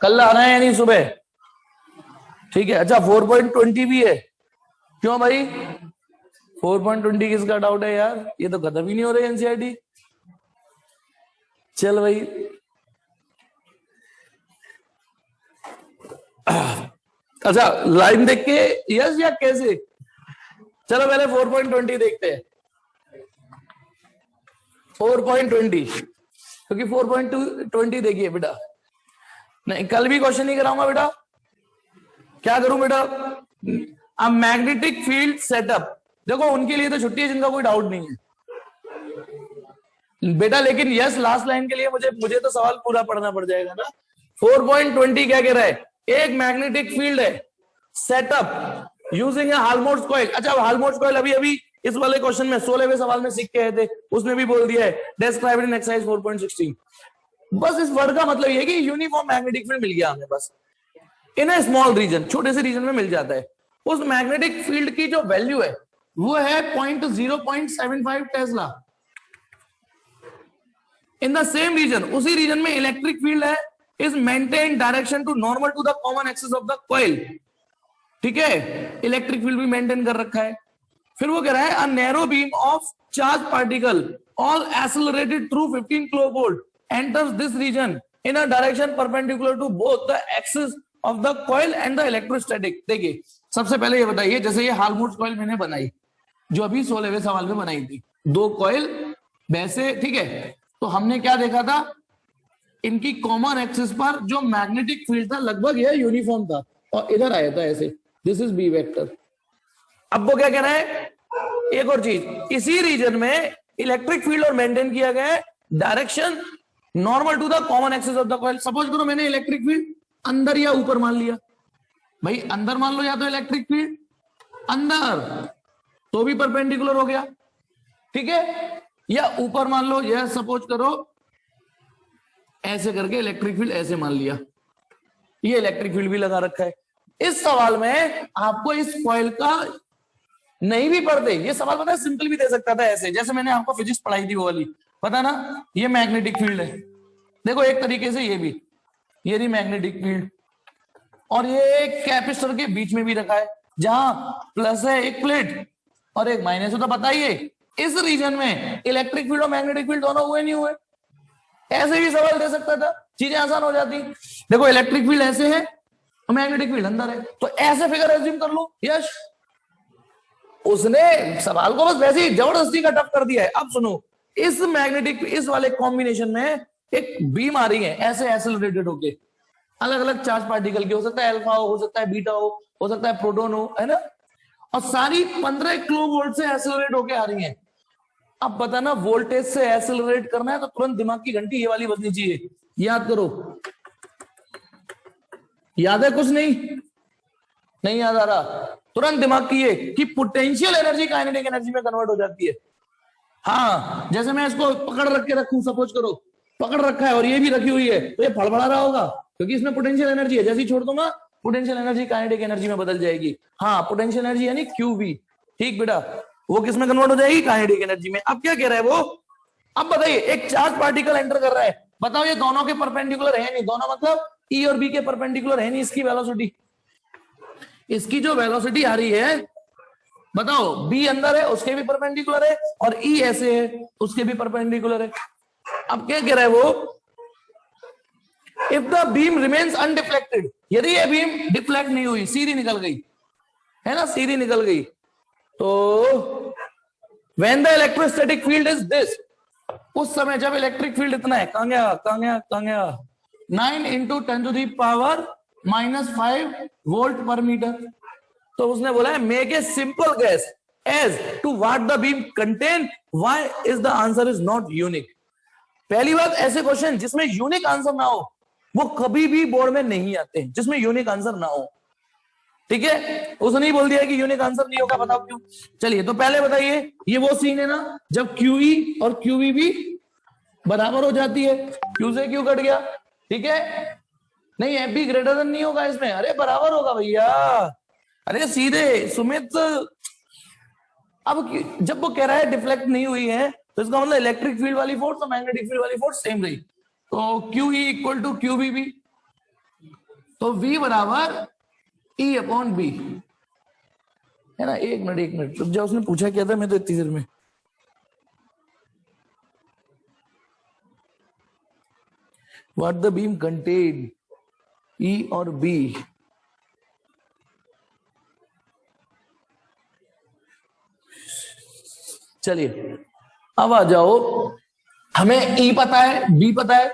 कल आना है या नहीं सुबह, ठीक है। अच्छा 4.20 भी है, क्यों भाई 4.20 किसका डाउट है यार, ये तो खत्म ही नहीं हो रही एनसीईआरटी। चल भाई अच्छा लाइन देख के यस या कैसे, चलो पहले 4.20 देखते हैं, 4.20, क्योंकि 4.20 देखिए बेटा, नहीं कल भी क्वेश्चन नहीं कराऊंगा बेटा, क्या करूं बेटा, अब मैग्नेटिक फील्ड सेटअप, देखो उनके लिए तो छुट्टी है जिनका कोई डाउट नहीं है बेटा, लेकिन यस लास्ट लाइन के लिए मुझे तो सवाल पूरा पढ़ना पड़ जाएगा ना। 4.20 क्या कह रहा है, एक मैग्नेटिक फील्ड है सेटअप यूजिंग हाल्मोट्स कॉइल। अच्छा, हाल्मोट्स कॉइल अभी अभी इस वाले क्वेश्चन में 16वें सवाल में सीख के आए थे, उसने भी बोल दिया है डिस्क्राइब इन एक्सरसाइज 4.16। बस इस वर्ड का मतलब ये है कि यूनिफॉर्म मैग्नेटिक फील्ड मिल गया हमें, बस इन ए स्मॉल रीजन, छोटे से रीजन में मिल जाता है। उस मैग्नेटिक फील्ड की जो वैल्यू है वो है 0.75 tesla. In the same region, उसी रीजन में इलेक्ट्रिक फील्ड है is maintain direction to normal to the common axis of the coil. ठीक है, इलेक्ट्रिक फील्ड भी मेंटेन कर रखा है। फिर वो कह रहा है a narrow beam of charge particle all accelerated through 15 kilovolt enters this region in a direction perpendicular to both the axis of the coil and the electrostatic. देखिए, सबसे पहले ये बताइए, जैसे ये हाल्मोट्स कॉइल मैंने बनाई, जो अभी 16वें सवाल में बनाई थी, दो कॉइल वैसे, ठीक है, तो हमने क्या देखा था, इनकी कॉमन एक्सिस पर जो मैग्नेटिक फील्ड था लगभग यह यूनिफॉर्म था और इधर आया था ऐसे, दिस इज बी वेक्टर। अब वो क्या कह रहा है, एक और चीज, इसी रीजन में इलेक्ट्रिक फील्ड और मेंटेन किया गया है direction normal to the common axis of the coil. Suppose करो मैंने इलेक्ट्रिक फील्ड अंदर या ऊपर मान लिया, भाई अंदर मान लो, या तो इलेक्ट्रिक फील्ड अंदर तो भी परपेंडिकुलर हो गया, ठीक है, या ऊपर मान लो, यह सपोज करो ऐसे करके इलेक्ट्रिक फील्ड ऐसे मान लिया, ये इलेक्ट्रिक फील्ड भी लगा रखा है। इस सवाल में आपको इस कॉइल का नहीं भी पढ़ते, ये सवाल पता है सिंपल भी दे सकता था ऐसे, जैसे मैंने आपको फिजिक्स पढ़ाई थी वो वाली, पता ना, ये मैग्नेटिक फील्ड है, देखो एक तरीके से ये भी, ये रही मैग्नेटिक फील्ड, और ये एक कैपेसिटर के बीच में भी रखा है जहां प्लस है एक प्लेट और एक माइनस है। तो बताइए इस रीजन में इलेक्ट्रिक फील्ड और मैग्नेटिक फील्ड दोनों हुए नहीं हुए? ऐसे भी सवाल दे सकता था, चीजें आसान हो जाती। देखो इलेक्ट्रिक फील्ड ऐसे है और मैग्नेटिक फील्ड अंदर है, तो ऐसे फिगर एज्यूम कर लो। यस, उसने सवाल को बस वैसे ही जबरदस्ती का टफ कर दिया है। अब सुनो, इस मैग्नेटिक, इस वाले कॉम्बिनेशन में एक बीम आ रही है ऐसे एक्सेलरेटेड होके, अलग अलग चार्ज पार्टिकल की, हो सकता है अल्फा हो सकता है बीटा हो सकता है प्रोटॉन हो, है ना, और सारी 15 किलोवोल्ट से एक्सेलरेट होके आ रही हैं। अब बताना, वोल्टेज से एक्सेलरेट करना है तो तुरंत दिमाग की घंटी ये वाली बजनी चाहिए, याद करो। याद है कुछ? नहीं याद आ रहा? तुरंत दिमाग की ये कि पोटेंशियल एनर्जी काइनेटिक एनर्जी में कन्वर्ट हो जाती है। हाँ, जैसे मैं इसको पकड़ रख के रखूं, सपोज करो पकड़ रखा है और ये भी रखी हुई है, तो ये फड़फड़ा रहा होगा क्योंकि इसमें पोटेंशियल एनर्जी है। जैसे ही छोड़ दूंगा पोटेंशियल एनर्जी काइनेटिक एनर्जी में बदल जाएगी। हाँ, पोटेंशियल एनर्जी यानी क्यूवी, ठीक बेटा, वो किस में कन्वर्ट हो जाएगी? काइनेटिक एनर्जी में। अब क्या कह रहा है वो, अब बताइए, एक चार्ज पार्टिकल एंटर कर रहा है, बताओ ये दोनों के परपेंडिकुलर है नहीं, दोनों मतलब ई और बी के परपेंडिकुलर है नहीं, इसकी वेलोसिटी, इसकी जो वेलोसिटी आ रही है, बताओ, बी अंदर है उसके भी परपेंडिकुलर है और ई ऐसे है उसके भी परपेंडिकुलर है। अब क्या कह रहा है वो, if the beam remains undeflected, यदि ये बीम डिफ्लेक्ट नहीं हुई, सीधी निकल गई, है ना, सीधी निकल गई, तो when the electrostatic field is this, उस समय जब इलेक्ट्रिक फील्ड इतना है, कहां गया 9 इंटू 10⁻⁻5 वोल्ट पर मीटर। तो उसने बोला है make a simple guess as to what the beam contain, why is the answer is not unique. पहली बात, ऐसे क्वेश्चन जिसमें यूनिक आंसर ना हो वो कभी भी बोर्ड में नहीं आते, जिसमें यूनिक आंसर ना हो, ठीक है। उसने ही बोल दिया कि यूनिक आंसर नहीं होगा, बताओ क्यों। चलिए, तो पहले बताइए, ये वो सीन है ना जब QE और QV भी बराबर हो जाती है, Q से Q कट गया, ठीक है, नहीं FB ग्रेटर देन नहीं होगा इसमें, अरे बराबर होगा भैया, अरे सीधे सुमित। अब जब वो कह रहा है डिफ्लेक्ट नहीं हुई है, तो इसका मतलब इलेक्ट्रिक फील्ड वाली फोर्स और मैग्नेटिक फील्ड वाली फोर्स सेम रही, तो QE इक्वल टू QB, तो V बराबर E/B, है ना। एक मिनट रुक जाओ, उसने पूछा क्या था, मैं तो इतनी देर में, what the beam contain, E और B, चलिए अब आ जाओ, हमें E पता है, B पता है,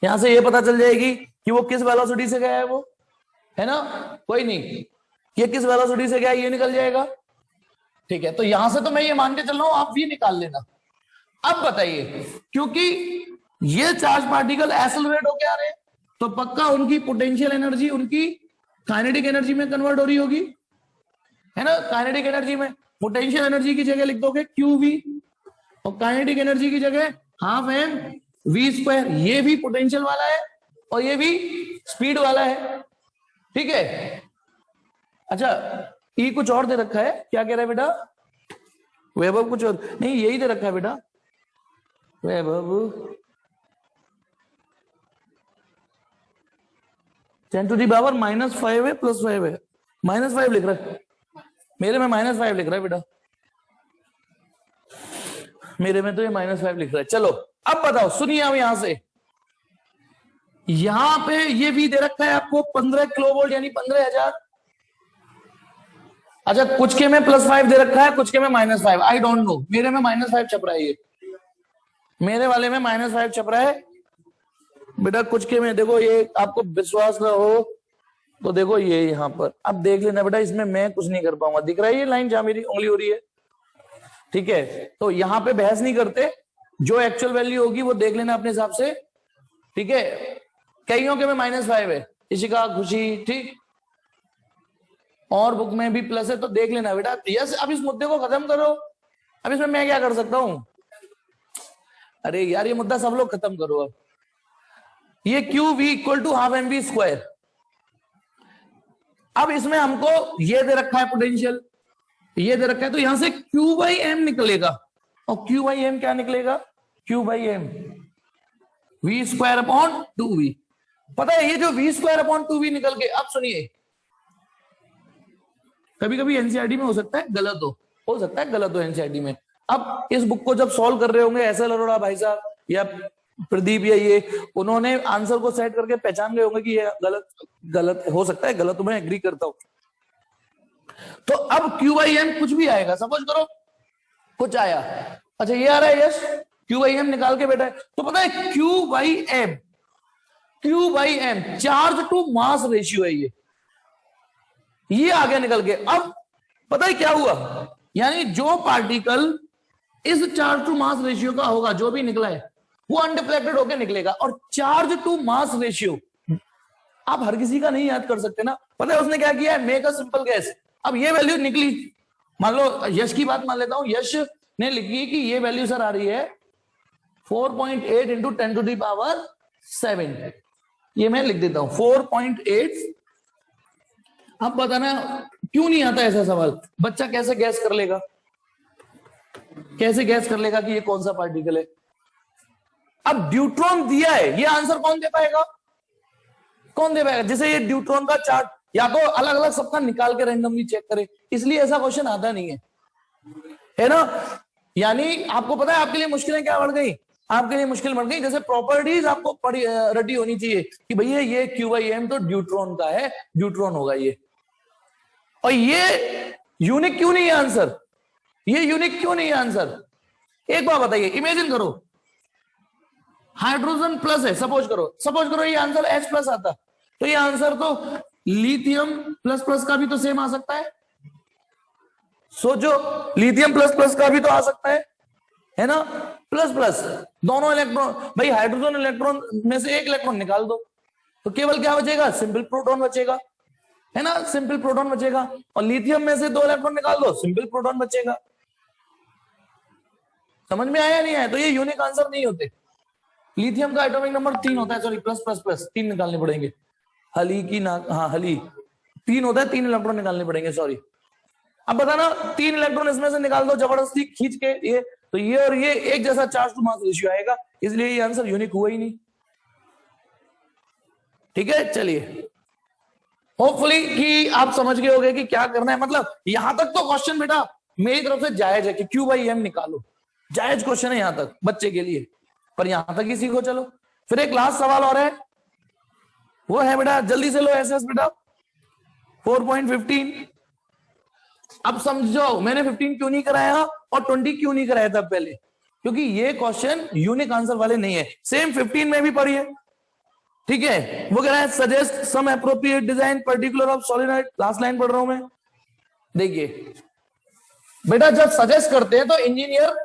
यहां से ये पता चल जाएगी कि वो किस वेलोसिटी से गया है, वो है ना, कोई नहीं, ये किस वेलोसिटी से गया है ये निकल जाएगा, ठीक है। तो यहां से तो मैं ये मान के चल रहा हूं, आप भी निकाल लेना। अब बताइए, क्योंकि ये चार्ज पार्टिकल एक्सेलरेट होके आ रहे हैं, तो पक्का उनकी पोटेंशियल एनर्जी उनकी काइनेटिक एनर्जी में कन्वर्ट हो रही होगी, है ना। काइनेटिक एनर्जी में पोटेंशियल एनर्जी की जगह लिख दोगे QV और काइनेटिक एनर्जी की जगह हाफ एम वी स्क्वायर। ये भी पोटेंशियल वाला है और ये भी स्पीड वाला है, ठीक है। अच्छा ई कुछ और दे रखा है, क्या कह रहा है बेटा? वैभव कुछ और नहीं, यही दे रखा है बेटा। वैभव 10 to the power -5 है +5 है, -5 लिख रहा है मेरे में, -5 लिख रहा है बेटा मेरे में, तो ये -5 लिख रहा है। चलो अब बताओ, सुनिए अब यहां से, यहां पे ये भी दे रखा है आपको 15 किलोवोल्ट यानी 15,000। अच्छा कुछ के में +5 दे रखा है, कुछ के में -5, आई डोंट नो। मेरे में -5 छप रहा है, ये मेरे वाले में -5 छप रहा है बेटा। कुछ के में देखो, ये आपको विश्वास ना हो तो देखो ये यहां पर, अब देख लेना बेटा, इसमें मैं कुछ नहीं कर पाऊंगा। दिख रहा है ये लाइन जहां मेरी उंगली हो रही है, ठीक है। तो यहां पे बहस नहीं करते, जो एक्चुअल वैल्यू होगी वो देख लेना अपने हिसाब से, ठीक है। कईयों के में -5 है, इशिका, खुशी, ठीक, और बुक में भी प्लस है, तो देख लेना बेटा। यस, अब इस मुद्दे को खत्म करो। अब इसमें मैं क्या कर सकता हूं? अरे यार ये मुद्दा सब लोग खत्म करो। अब ये QV = हाफ mv स्क्वायर। अब इसमें हमको ये दे रखा है पोटेंशियल, ये दे रखा है, तो यहां से Q/m निकलेगा, और Q/m क्या निकलेगा? Q/m V²/2V। पता है ये जो V²/2V निकल के, अब सुनिए, कभी कभी एनसीईआरटी में हो सकता है गलत हो सकता है गलत हो एनसीईआरटी में। अब इस बुक को जब सॉल्व कर रहे होंगे एसएल अरोड़ा भाई साहब या प्रदीप या ये, उन्होंने आंसर को सेट करके पहचान गए होंगे कि ये गलत हो सकता है, गलत मैं एग्री करता हूं। तो अब Q/m कुछ भी आएगा, सपोज करो कुछ आया, अच्छा ये आ रहा है यस, Q/m निकाल के बेटा है, तो पता है Q/m charge to mass ratio है, ये आगे निकल के। अब पता है क्या हुआ, यानी जो पार्टिकल इस चार्ज टू मास रेशियो का होगा, जो भी निकला है वो अनडिफ्लेक्टेड होकर निकलेगा। और चार्ज टू मास रेशियो आप हर किसी का नहीं याद कर सकते ना। पता है उसने क्या किया है? Make a simple gas. अब ये वैल्यू निकली, मान लो यश की बात मान लेता हूं, यश ने लिखी कि ये वैल्यू सर आ रही है 4.8 × 10⁻7। ये मैं लिख देता हूं 4.8। अब बताना क्यों नहीं आता ऐसा सवाल, बच्चा कैसे गैस कर लेगा, कैसे गैस कर लेगा कि ये कौन सा पार्टिकल है? अब ड्यूट्रॉन दिया है, ये आंसर कौन दे पाएगा? कौन दे पाएगा? जैसे ये ड्यूट्रॉन का चार्ट या तो अलग अलग सबका निकाल के रैंडमली चेक करे, इसलिए ऐसा क्वेश्चन आता नहीं है ना। यानी आपको पता है आपके लिए मुश्किलें क्या बढ़ गई? आपके लिए मुश्किल बढ़ गई, जैसे प्रॉपर्टीज आपको पढ़ी रटी होनी चाहिए कि भैया ये Q/m तो ड्यूट्रॉन का है, ड्यूट्रॉन होगा ये। और ये यूनिक क्यों नहीं है आंसर? ये यूनिक क्यों नहीं है आंसर? एक बार बताइए, इमेजिन करो हाइड्रोजन प्लस है, सपोज करो ये आंसर H+ आता, तो ये आंसर तो लिथियम प्लस का भी तो सेम आ सकता है। सोचो, लिथियम प्लस का भी तो आ सकता है ना, प्लस दोनों इलेक्ट्रॉन, भाई हाइड्रोजन इलेक्ट्रॉन में से एक इलेक्ट्रॉन निकाल दो तो केवल क्या बचेगा? सिंपल प्रोटॉन बचेगा, है ना, सिंपल प्रोटॉन बचेगा। और लिथियम में से 2 इलेक्ट्रॉन निकाल दो, सिंपल प्रोटॉन बचेगा। समझ में आया नहीं आया? तो ये यूनिक आंसर नहीं होते। लिथियम का एटॉमिक नंबर 3 होता है, सॉरी प्लस 3 निकालने पड़ेंगे। हली की ना, हाँ हली 3 होता है, 3 इलेक्ट्रॉन निकालने पड़ेंगे, सॉरी। अब बताना 3 इलेक्ट्रॉन इसमें से निकाल दो जबरदस्ती खींच के, ये तो ये और ये एक जैसा चार्ज टू मास रेशियो आएगा, इसलिए ये आंसर यूनिक हुआ ही नहीं। ठीक है, चलिए होपफुली कि आप समझ गए होंगे कि क्या करना है। मतलब यहां तक तो क्वेश्चन बेटा मेरी तरफ से जायज है कि Q/m निकालो, जायज क्वेश्चन है यहां तक बच्चे के लिए, पर यहां तक ही सीखो। चलो फिर एक लास्ट सवाल और है, वो है बेटा जल्दी से लो एसएस बेटा 4.15। अब समझो मैंने 15 क्यों नहीं कराया और 20 क्यों नहीं कराया था पहले, क्योंकि ये क्वेश्चन यूनिक आंसर वाले नहीं है। सेम 15 में भी पढ़िए, ठीक है। वो कह रहा है suggest some appropriate design particular of solenoid, last line पढ़ रहा हूं मैं। देखिए बेटा जब सजेस्ट करते हैं तो इंजीनियर,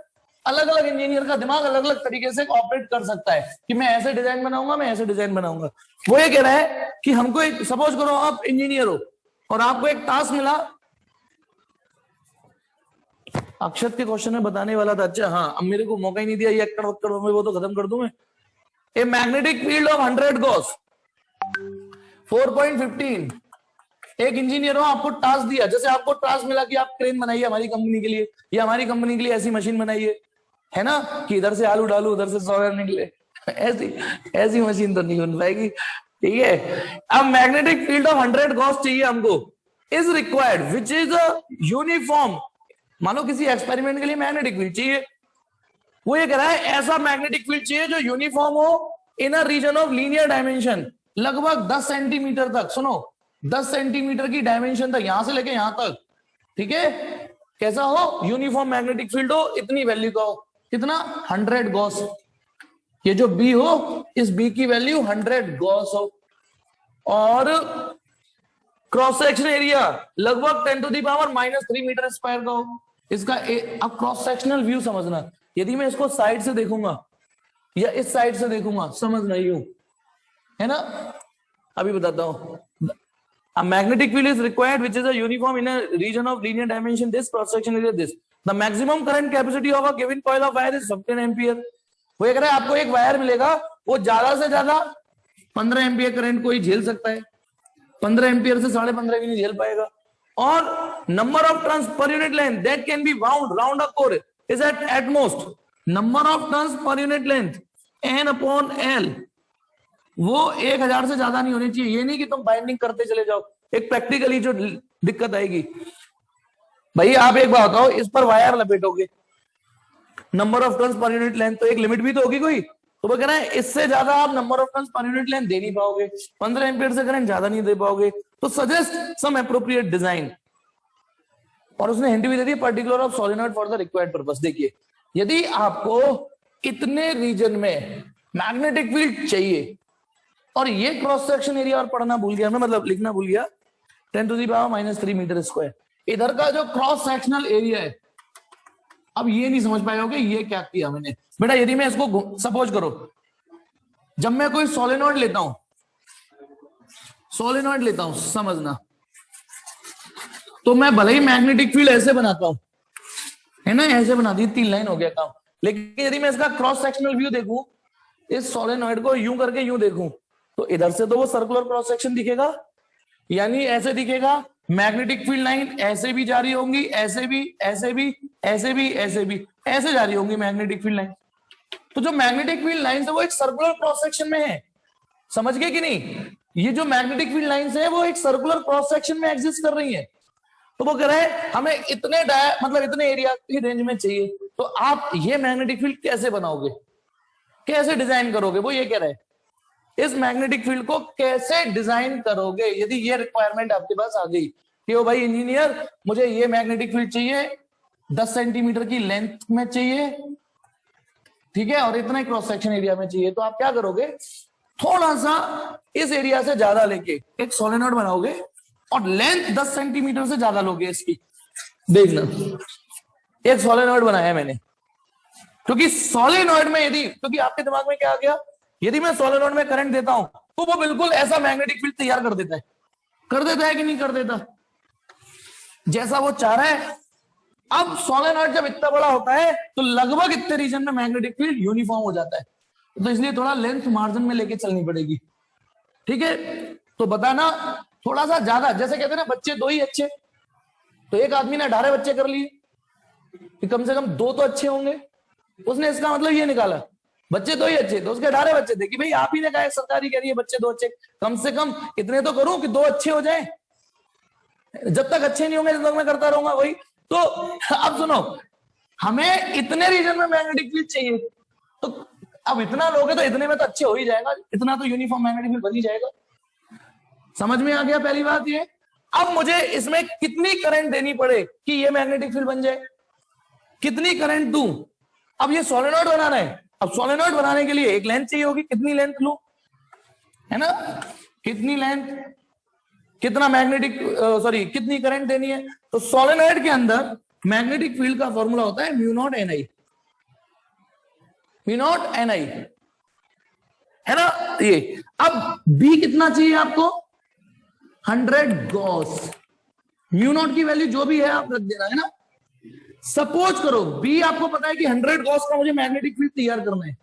अलग अलग इंजीनियर का दिमाग अलग अलग तरीके से ऑपरेट कर सकता है कि मैं ऐसे डिजाइन बनाऊंगा, मैं ऐसे डिजाइन बनाऊंगा। वो ये कह रहा है कि हमको एक, सपोज करो आप इंजीनियर हो और आपको एक टास्क मिला अक्षत के क्वेश्चन में बताने वाला था। अच्छा हाँ, अब मेरे को मौका ही नहीं दिया, ये अक्कड़ वक्कड़ में वो तो खत्म कर दूं मैं। A magnetic field of 100 Gauss 4.15। एक इंजीनियर हो, आपको टास्क दिया, जैसे आपको टास्क मिला कि आप क्रेन बनाइए हमारी कंपनी के लिए, या हमारी कंपनी के लिए ऐसी मशीन बनाइए, है ना, कि इधर से आलू डालू उधर से सॉयर निकले। ऐसी ऐसी मशीन तो नहीं बन पाएगी, ठीक है। अब मैग्नेटिक फील्ड ऑफ 100 गॉस चाहिए हमको, is required which is a uniform. मानो किसी एक्सपेरिमेंट के लिए मैग्नेटिक फील्ड चाहिए, वो ये कह रहा है ऐसा मैग्नेटिक फील्ड चाहिए जो यूनिफॉर्म हो इन a reason of linear dimension, लगभग 10 सेंटीमीटर तक। सुनो, 10 सेंटीमीटर की डायमेंशन तक, यहां से लेके यहां तक, ठीक है। कैसा हो, यूनिफॉर्म मैग्नेटिक फील्ड हो, इतनी वैल्यू का हो, कितना, 100 गॉस। ये जो बी हो, इस बी की वैल्यू 100 गॉस हो, और क्रॉस सेक्शन एरिया लगभग 10⁻³ मीटर स्क्वायर का हो इसका। अब क्रॉस सेक्शनल व्यू समझना, यदि मैं इसको साइड से देखूंगा या इस साइड से देखूंगा, समझना यूं, है ना। अभी बताता हूं। A magnetic field is required which is a uniform in a region of linear dimension. This cross section area this. The maximum current capacity of a given coil of wire is 15 ampere. वो ये कह रहा है आपको एक wire मिलेगा, वो ज्यादा से ज्यादा 15 एम्पियर करंट को ही झेल सकता है, 15 एम्पियर से 15.5 भी नहीं झेल पाएगा। और number of turns per unit length that can be wound round a core is at most number of turns per unit length N/L, वो 1000 से ज्यादा नहीं होनी चाहिए। ये नहीं कि तुम बाइंडिंग करते चले जाओ, एक प्रैक्टिकली जो दिक्कत आएगी। भाई आप एक बात बताओ, इस पर वायर लपेटोगे, number of turns per unit length, तो एक लिमिट भी तो होगी कोई। तो वो कह रहा है इससे ज्यादा आप number of turns per unit length दे नहीं पाओगे, 15 एम्पियर से करंट ज्यादा नहीं दे पाओगे, तो सजेस्ट सम एप्रोप्रिएट डिजाइन। और उसने हिंट भी दे दी, particular of solenoid for the required purpose. देखिए, यदि आपको इतने रीजन में मैग्नेटिक फील्ड चाहिए, और ये क्रॉस सेक्शन एरिया और पढ़ना भूल गया मैं, मतलब लिखना भूल गया, 10⁻³ मीटर स्क्वायर, इधर का जो क्रॉस सेक्शनल एरिया है। अब ये नहीं समझ पाए होगे ये क्या किया मैंने। बेटा यदि मैं इसको सपोज करो, जब मैं कोई सोलेनॉइड लेता हूं, समझना, तो मैं भले ही मैग्नेटिक फील्ड ऐसे बनाता हूं, है ना, ऐसे बना दी, 3 लाइन हो गया काम। लेकिन यदि मैं इसका क्रॉस सेक्शनल व्यू देखूं, इस सोलेनॉइड को यूं करके यूं देखूं, तो इधर से तो वो सर्कुलर क्रॉस सेक्शन दिखेगा, यानी ऐसे दिखेगा। मैग्नेटिक फील्ड लाइन ऐसे भी जारी होंगी, ऐसे भी, ऐसे भी, ऐसे भी, ऐसे भी, ऐसे जारी होंगी मैग्नेटिक फील्ड लाइन। तो जो मैग्नेटिक फील्ड लाइन है वो एक सर्कुलर क्रॉस सेक्शन में है, समझ गए कि नहीं। ये जो मैग्नेटिक फील्ड लाइन है वो एक सर्कुलर क्रॉस सेक्शन में एग्जिस्ट कर रही है। तो वो कह रहे हैं हमें इतने मतलब इतने एरिया की रेंज में चाहिए, तो आप ये मैग्नेटिक फील्ड कैसे बनाओगे, कैसे डिजाइन करोगे, वो ये कह रहे हैं इस मैग्नेटिक फील्ड को कैसे डिजाइन करोगे। यदि ये रिक्वायरमेंट आपके पास आ गई कि ओ भाई इंजीनियर, मुझे ये मैग्नेटिक फील्ड चाहिए, 10 सेंटीमीटर की लेंथ में चाहिए, ठीक है, और इतना क्रॉस सेक्शन एरिया में चाहिए, तो आप क्या करोगे, थोड़ा सा इस एरिया से ज्यादा लेके एक सोलेनॉइड बनाओगे, और लेंथ 10 सेंटीमीटर से ज्यादा लोगे इसकी। देखना, एक सोलेनॉइड बनाया मैंने, क्योंकि सोलेनॉइड में यदि, क्योंकि आपके दिमाग में क्या आ गया, यदि मैं सोलेनॉइड में करंट देता हूं तो वो बिल्कुल ऐसा मैग्नेटिक फील्ड तैयार कर देता है कि नहीं कर देता, जैसा वो चाह रहा है। अब सोलेनॉइड जब इतना बड़ा होता है तो लगभग इतने रीजन में मैग्नेटिक फील्ड यूनिफॉर्म हो जाता है, तो इसलिए थोड़ा लेंथ मार्जिन में लेके चलनी पड़ेगी, ठीक है। तो बताना थोड़ा सा ज्यादा, जैसे कहते हैं ना बच्चे 2 ही अच्छे, तो एक आदमी ने 18 बच्चे कर लिए, कम से कम 2 तो अच्छे होंगे, उसने इसका मतलब ये निकाला बच्चे 2 ही अच्छे, तो उसके 18 बच्चे थे कि भाई आप ही ने कहा, सरकारी कह रही है बच्चे 2 अच्छे, कम से कम इतने तो करूं कि 2 अच्छे हो जाए। जब तक अच्छे नहीं होंगे तब तक मैं करता रहूंगा वही। तो अब सुनो, हमें इतने रीजन में मैग्नेटिक फील्ड चाहिए, तो अब इतना लोगे तो इतने में तो अच्छे हो ही जाएगा, इतना तो यूनिफॉर्म मैग्नेटिक फील्ड बन ही जाएगा। समझ में आ गया पहली बात ये। अब मुझे इसमें कितनी करंट देनी पड़े कि ये मैग्नेटिक फील्ड बन जाए, कितनी करंट दूं। अब ये सोलेनॉइड बनाना है, अब सोलेनॉइड बनाने के लिए एक लेंथ चाहिए होगी, कितनी लेंथ लूं, है ना, कितनी लेंथ, कितना मैग्नेटिक कितनी करंट देनी है। तो सोलेनॉइड के अंदर मैग्नेटिक फील्ड का फॉर्मूला होता है μ0 Ni, है ना ये। अब B कितना चाहिए आपको, 100 गॉस, μ0 की वैल्यू जो भी है आप रख देना, है ना। सपोज करो बी आपको पता है कि 100 गॉस का मुझे मैग्नेटिक फील्ड तैयार करना है।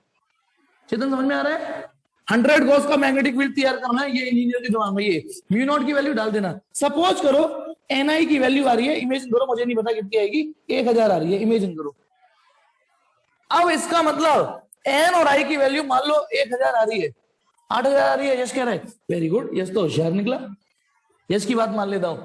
चेतन समझ में आ रहा है? 100 गॉस का मैग्नेटिक फील्ड तैयार करना है, ये इंजीनियर के दिमाग में, ये म्यू नॉट की वैल्यू डाल देना। सपोज करो एनआई की वैल्यू आ रही है, इमेजिन करो, मुझे नहीं पता कितनी आएगी, 1000 आ रही है, इमेजिन करो। अब इसका मतलब एन और आई की वैल्यू मान लो 1000 आ रही है, 8000 आ रही है। यश कह रहा है वेरी गुड, यश तो होशियार निकला, यश की बात मान लेता हूं।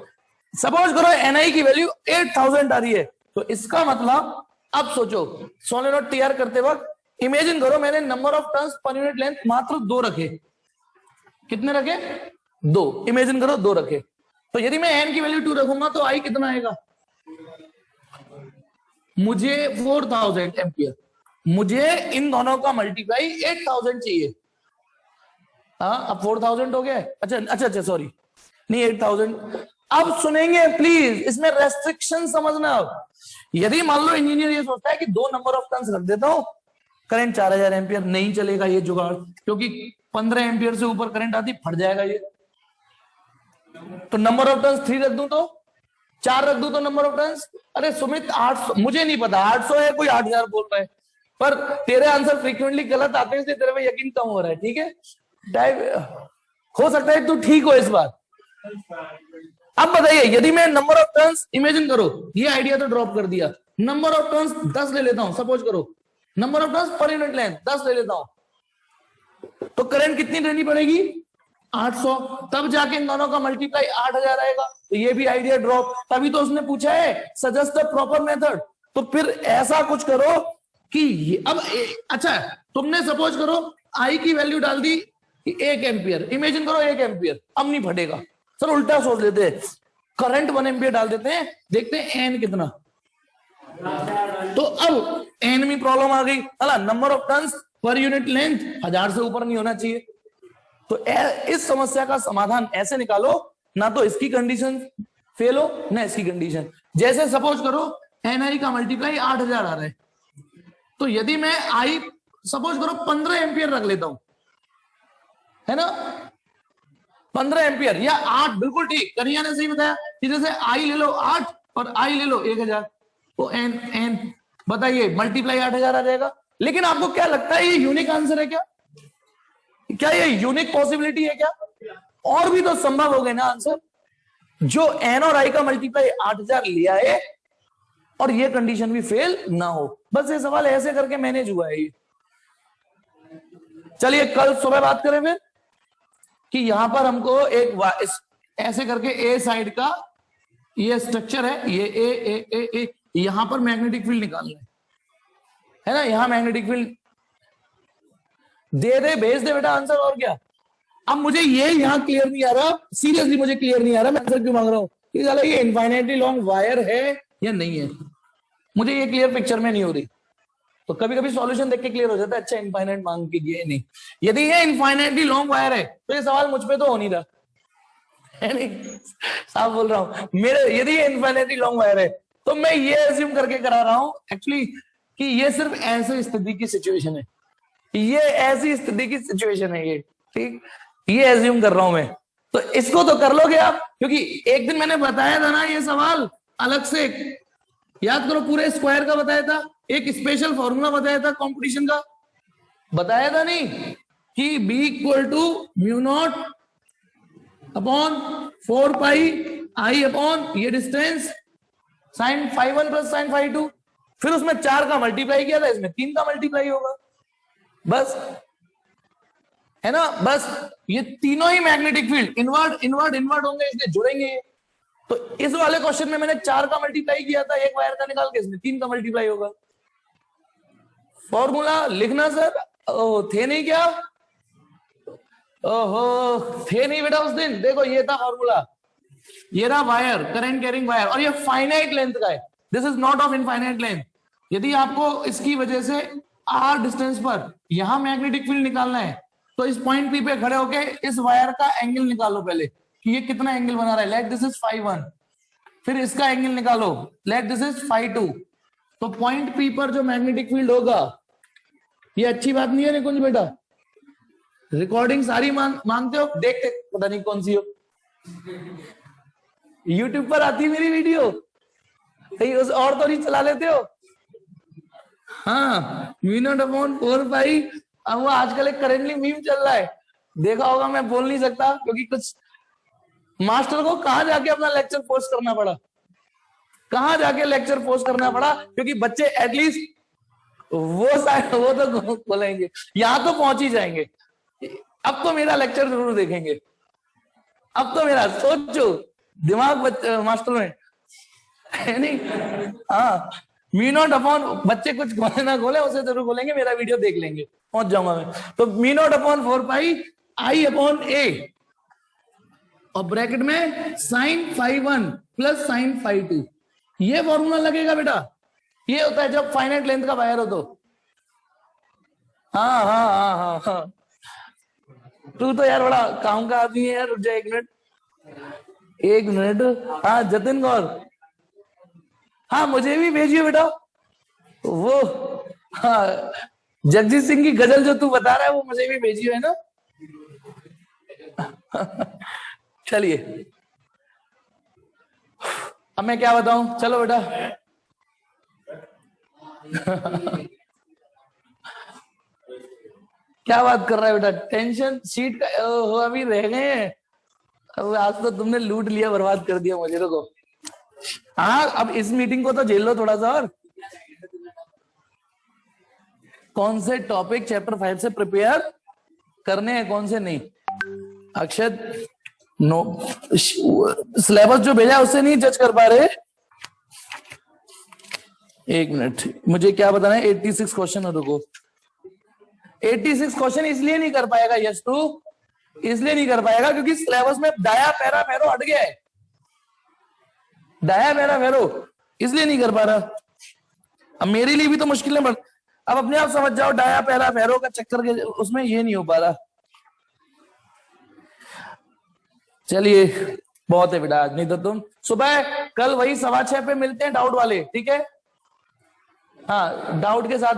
सपोज करो एनआई की वैल्यू 8000 आ रही है, तो इसका मतलब अब सोचो सोलेनोइड तैयार करते वक्त इमेजिन करो मैंने number of turns per unit length मात्र 2 रखे। कितने रखे? 2। इमेजिन करो 2 रखे, तो यदि मैं एन की वैल्यू 2 रखूंगा तो आई कितना आएगा? मुझे 4000 एम्पियर, मुझे इन दोनों का मल्टीप्लाई 8000 चाहिए। हाँ, अब 4000 हो गया। अच्छा सॉरी, नहीं 8000। अब सुनेंगे प्लीज, इसमें रेस्ट्रिक्शन समझना। यदि मान लो इंजीनियर ये सोचता है कि 2 नंबर ऑफ टर्न्स रख देता हूं, करंट 4000 एम्पियर, नहीं चलेगा ये जुगाड़, क्योंकि 15 एम्पियर से ऊपर करंट आती फट जाएगा ये। तो नंबर ऑफ टर्न्स 3 रख दूं तो 4 रख दूं तो नंबर ऑफ टर्न्स, अरे सुमित 800, मुझे नहीं पता 800 है, कोई 8000 बोल रहा है, पर तेरे आंसर फ्रीक्वेंटली गलत आते हैं इसलिए तेरे में यकीन कम हो रहा है। ठीक है, हो सकता है तू ठीक हो इस बार। अब बताइए यदि मैं नंबर ऑफ टर्न्स, इमेजिन करो, ये आइडिया तो ड्रॉप कर दिया, नंबर ऑफ टर्न्स 10 ले लेता हूं, सपोज करो number of turns per unit length 10 ले लेता हूं, तो करंट कितनी लेनी पड़ेगी? 800। तब जाके इन दोनों का मल्टीप्लाई 8000 आएगा, तो ये भी आइडिया ड्रॉप। तभी तो उसने पूछा है सजेस्ट द प्रॉपर मेथड। तो फिर ऐसा कुछ करो कि अब अच्छा, तुमने सपोज करो आई की वैल्यू डाल दी 1 एम्पियर, इमेजिन करो 1 एम्पियर, अब नहीं फटेगा। सर उल्टा सोच लेते हैं, करंट 1 एम्पियर डाल देते हैं, देखते हैं एन कितना। तो अब एन में प्रॉब्लम आ गई, number of turns per unit length 1000 से ऊपर नहीं होना चाहिए। तो इस समस्या का समाधान ऐसे निकालो, ना तो इसकी कंडीशन फेल हो ना इसकी कंडीशन। जैसे सपोज करो एनआई का मल्टीप्लाई 8000 आ रहा है, तो यदि मैं आई सपोज करो 15 एम्पियर रख लेता हूं, है ना, 15 एम्पियर या 8, बिल्कुल ठीक, कन्हैया ने सही बताया कि जैसे आई ले लो 8 और आई ले लो 1000, तो एन बताइए मल्टीप्लाई 8000 आ जाएगा। लेकिन आपको क्या लगता है ये यूनिक आंसर है क्या? क्या ये यूनिक पॉसिबिलिटी है क्या? और भी तो संभव हो गए ना आंसर, जो एन और आई का मल्टीप्लाई 8000 लिया है और ये कंडीशन भी फेल ना हो। बस ये सवाल ऐसे करके मैनेज हुआ है ये। चलिए कल सुबह बात करें फिर कि यहां पर हमको एक ऐसे करके ए साइड का ये स्ट्रक्चर है, ये ए यहां पर मैग्नेटिक फील्ड निकालना है ना, यहां मैग्नेटिक फील्ड दे दे, भेज दे बेटा आंसर, और क्या। अब मुझे ये यहां क्लियर नहीं आ रहा, सीरियसली मुझे क्लियर नहीं आ रहा, मैं आंसर क्यों मांग रहा हूं कि साला ये इनफाइनाइटली लॉन्ग वायर है या नहीं है, मुझे ये क्लियर पिक्चर में नहीं हो रही। तो कभी कभी सॉल्यूशन देख के क्लियर हो जाता है, अच्छा इनफाइनाइट मांग के ये नहीं। यदि ये इनफाइनाइटली लॉन्ग वायर है तो ये सवाल मुझ पे तो हो नहीं रहा है, नहीं साफ बोल रहा हूं, मेरे यदि ये इनफाइनाइटली लॉन्ग वायर है तो मैं ये एज्यूम करके करा रहा हूं एक्चुअली कि ये सिर्फ ऐसी स्थिति की सिचुएशन है, ये ऐसी स्थिति की सिचुएशन है ये, ठीक, ये एज्यूम कर रहा हूं मैं। तो इसको तो कर लोगे आप, क्योंकि एक दिन मैंने बताया था ना ये सवाल अलग से, याद करो, पूरे स्क्वायर का बताया था, एक स्पेशल फॉर्मूला बताया था कंपटीशन का, बताया था नहीं कि b equal to mu naught upon 4 pi I upon ये distance sine phi 1 plus sine phi 2, फिर उसमें 4 का मल्टीप्लाई किया था, इसमें 3 का मल्टीप्लाई होगा, बस, है ना। बस ये तीनों ही magnetic field inward inward inward होंगे, इसलिए जुड़ेंगे। तो इस वाले क्वेश्चन में मैंने 4 का मल्टीप्लाई किया था एक वायर का निकाल के, इसमें 3 का मल्टीप्लाई होगा। फॉर्मूला लिखना सर, थे नहीं क्या? ओहो थे नहीं बेटा उस दिन, देखो ये था फॉर्मूला, ये रहा वायर, करंट कैरिंग वायर, और ये फाइनाइट लेंथ का है, this is not of infinite length. यदि आपको इसकी वजह से आर डिस्टेंस पर यहां मैग्नेटिक फील्ड निकालना है तो इस पॉइंट पी पे खड़े होके इस वायर का एंगल निकालो पहले कि ये कितना एंगल बना रहा है, लेट दिस इज फाई 1, फिर इसका एंगल निकालो, लेट दिस इज फाई 2। तो पॉइंट पी पर जो मैग्नेटिक फील्ड होगा, ये अच्छी बात नहीं है निकुंज बेटा, रिकॉर्डिंग सारी मांगते हो, देखते पता नहीं कौन सी हो, यूट्यूब पर आती है मेरी वीडियो, कहीं उस और तो नहीं चला लेते हो? हाँ, v0/4 पाई। अब वो आजकल एक करेंटली मीम चल रहा है, देखा होगा, मैं बोल नहीं सकता क्योंकि कुछ मास्टर को कहां जाके अपना लेक्चर पोस्ट करना पड़ा, कहां जाके लेक्चर पोस्ट करना पड़ा, क्योंकि बच्चे एटलीस्ट वो तो बोलेंगे, यहां तो पहुंच ही जाएंगे। अब तो मेरा लेक्चर जरूर देखेंगे, अब तो मेरा सोचो दिमाग मास्टर में है नहीं। हाँ, v0/, बच्चे कुछ खोले ना खोले उसे जरूर बोलेंगे, मेरा वीडियो देख लेंगे, पहुंच जाऊंगा मैं। तो v0/4 पाई I/A, और ब्रैकेट में sin φ1 प्लस sin φ2, ये फॉर्मूला लगेगा बेटा। ये होता है जब फाइनाइट लेंथ का वायर हो तो। हाँ हाँ हाँ हाँ हाँ, तू तो यार बड़ा काम का आदमी है यार, रुक जा 1 मिनट, 1 मिनट। हाँ जतिन गौर, हाँ मुझे भी भेजिए बेटा वो। हाँ, जगजीत सिंह की गजल जो तू बता रहा है वो मुझे भी भेजिए, है ना। चलिए, अब मैं क्या बताऊं, चलो बेटा। क्या बात कर रहा है बेटा, टेंशन शीट का अभी रह गए हैं। अब आज तो तुमने लूट लिया, बर्बाद कर दिया मुझे। रुको, हाँ अब इस मीटिंग को तो झेल लो थोड़ा सा और। कौन से टॉपिक चैप्टर 5 से प्रिपेयर करने हैं, कौन से नहीं? अक्षत, नो, सिलेबस जो भेजा उससे नहीं जज कर पा रहे। 1 मिनट, मुझे क्या बताना है, 86 क्वेश्चन है। रुको, 86 क्वेश्चन इसलिए नहीं कर पाएगा यस टू, इसलिए नहीं कर पाएगा क्योंकि सिलेबस में डाया पैरा फेरो हट गया है, डाया पैरा फेरो, इसलिए नहीं कर पा रहा। अब मेरे लिए भी तो मुश्किलें बढ़, अब अपने आप समझ जाओ, डाया पैरा फेरो का चक्कर के उसमें ये नहीं हो पा रहा। चलिए, बहुत है बेटा, आज नहीं तो तुम सुबह कल वही 6:15 पे मिलते हैं डाउट वाले, ठीक है। हाँ, डाउट के साथ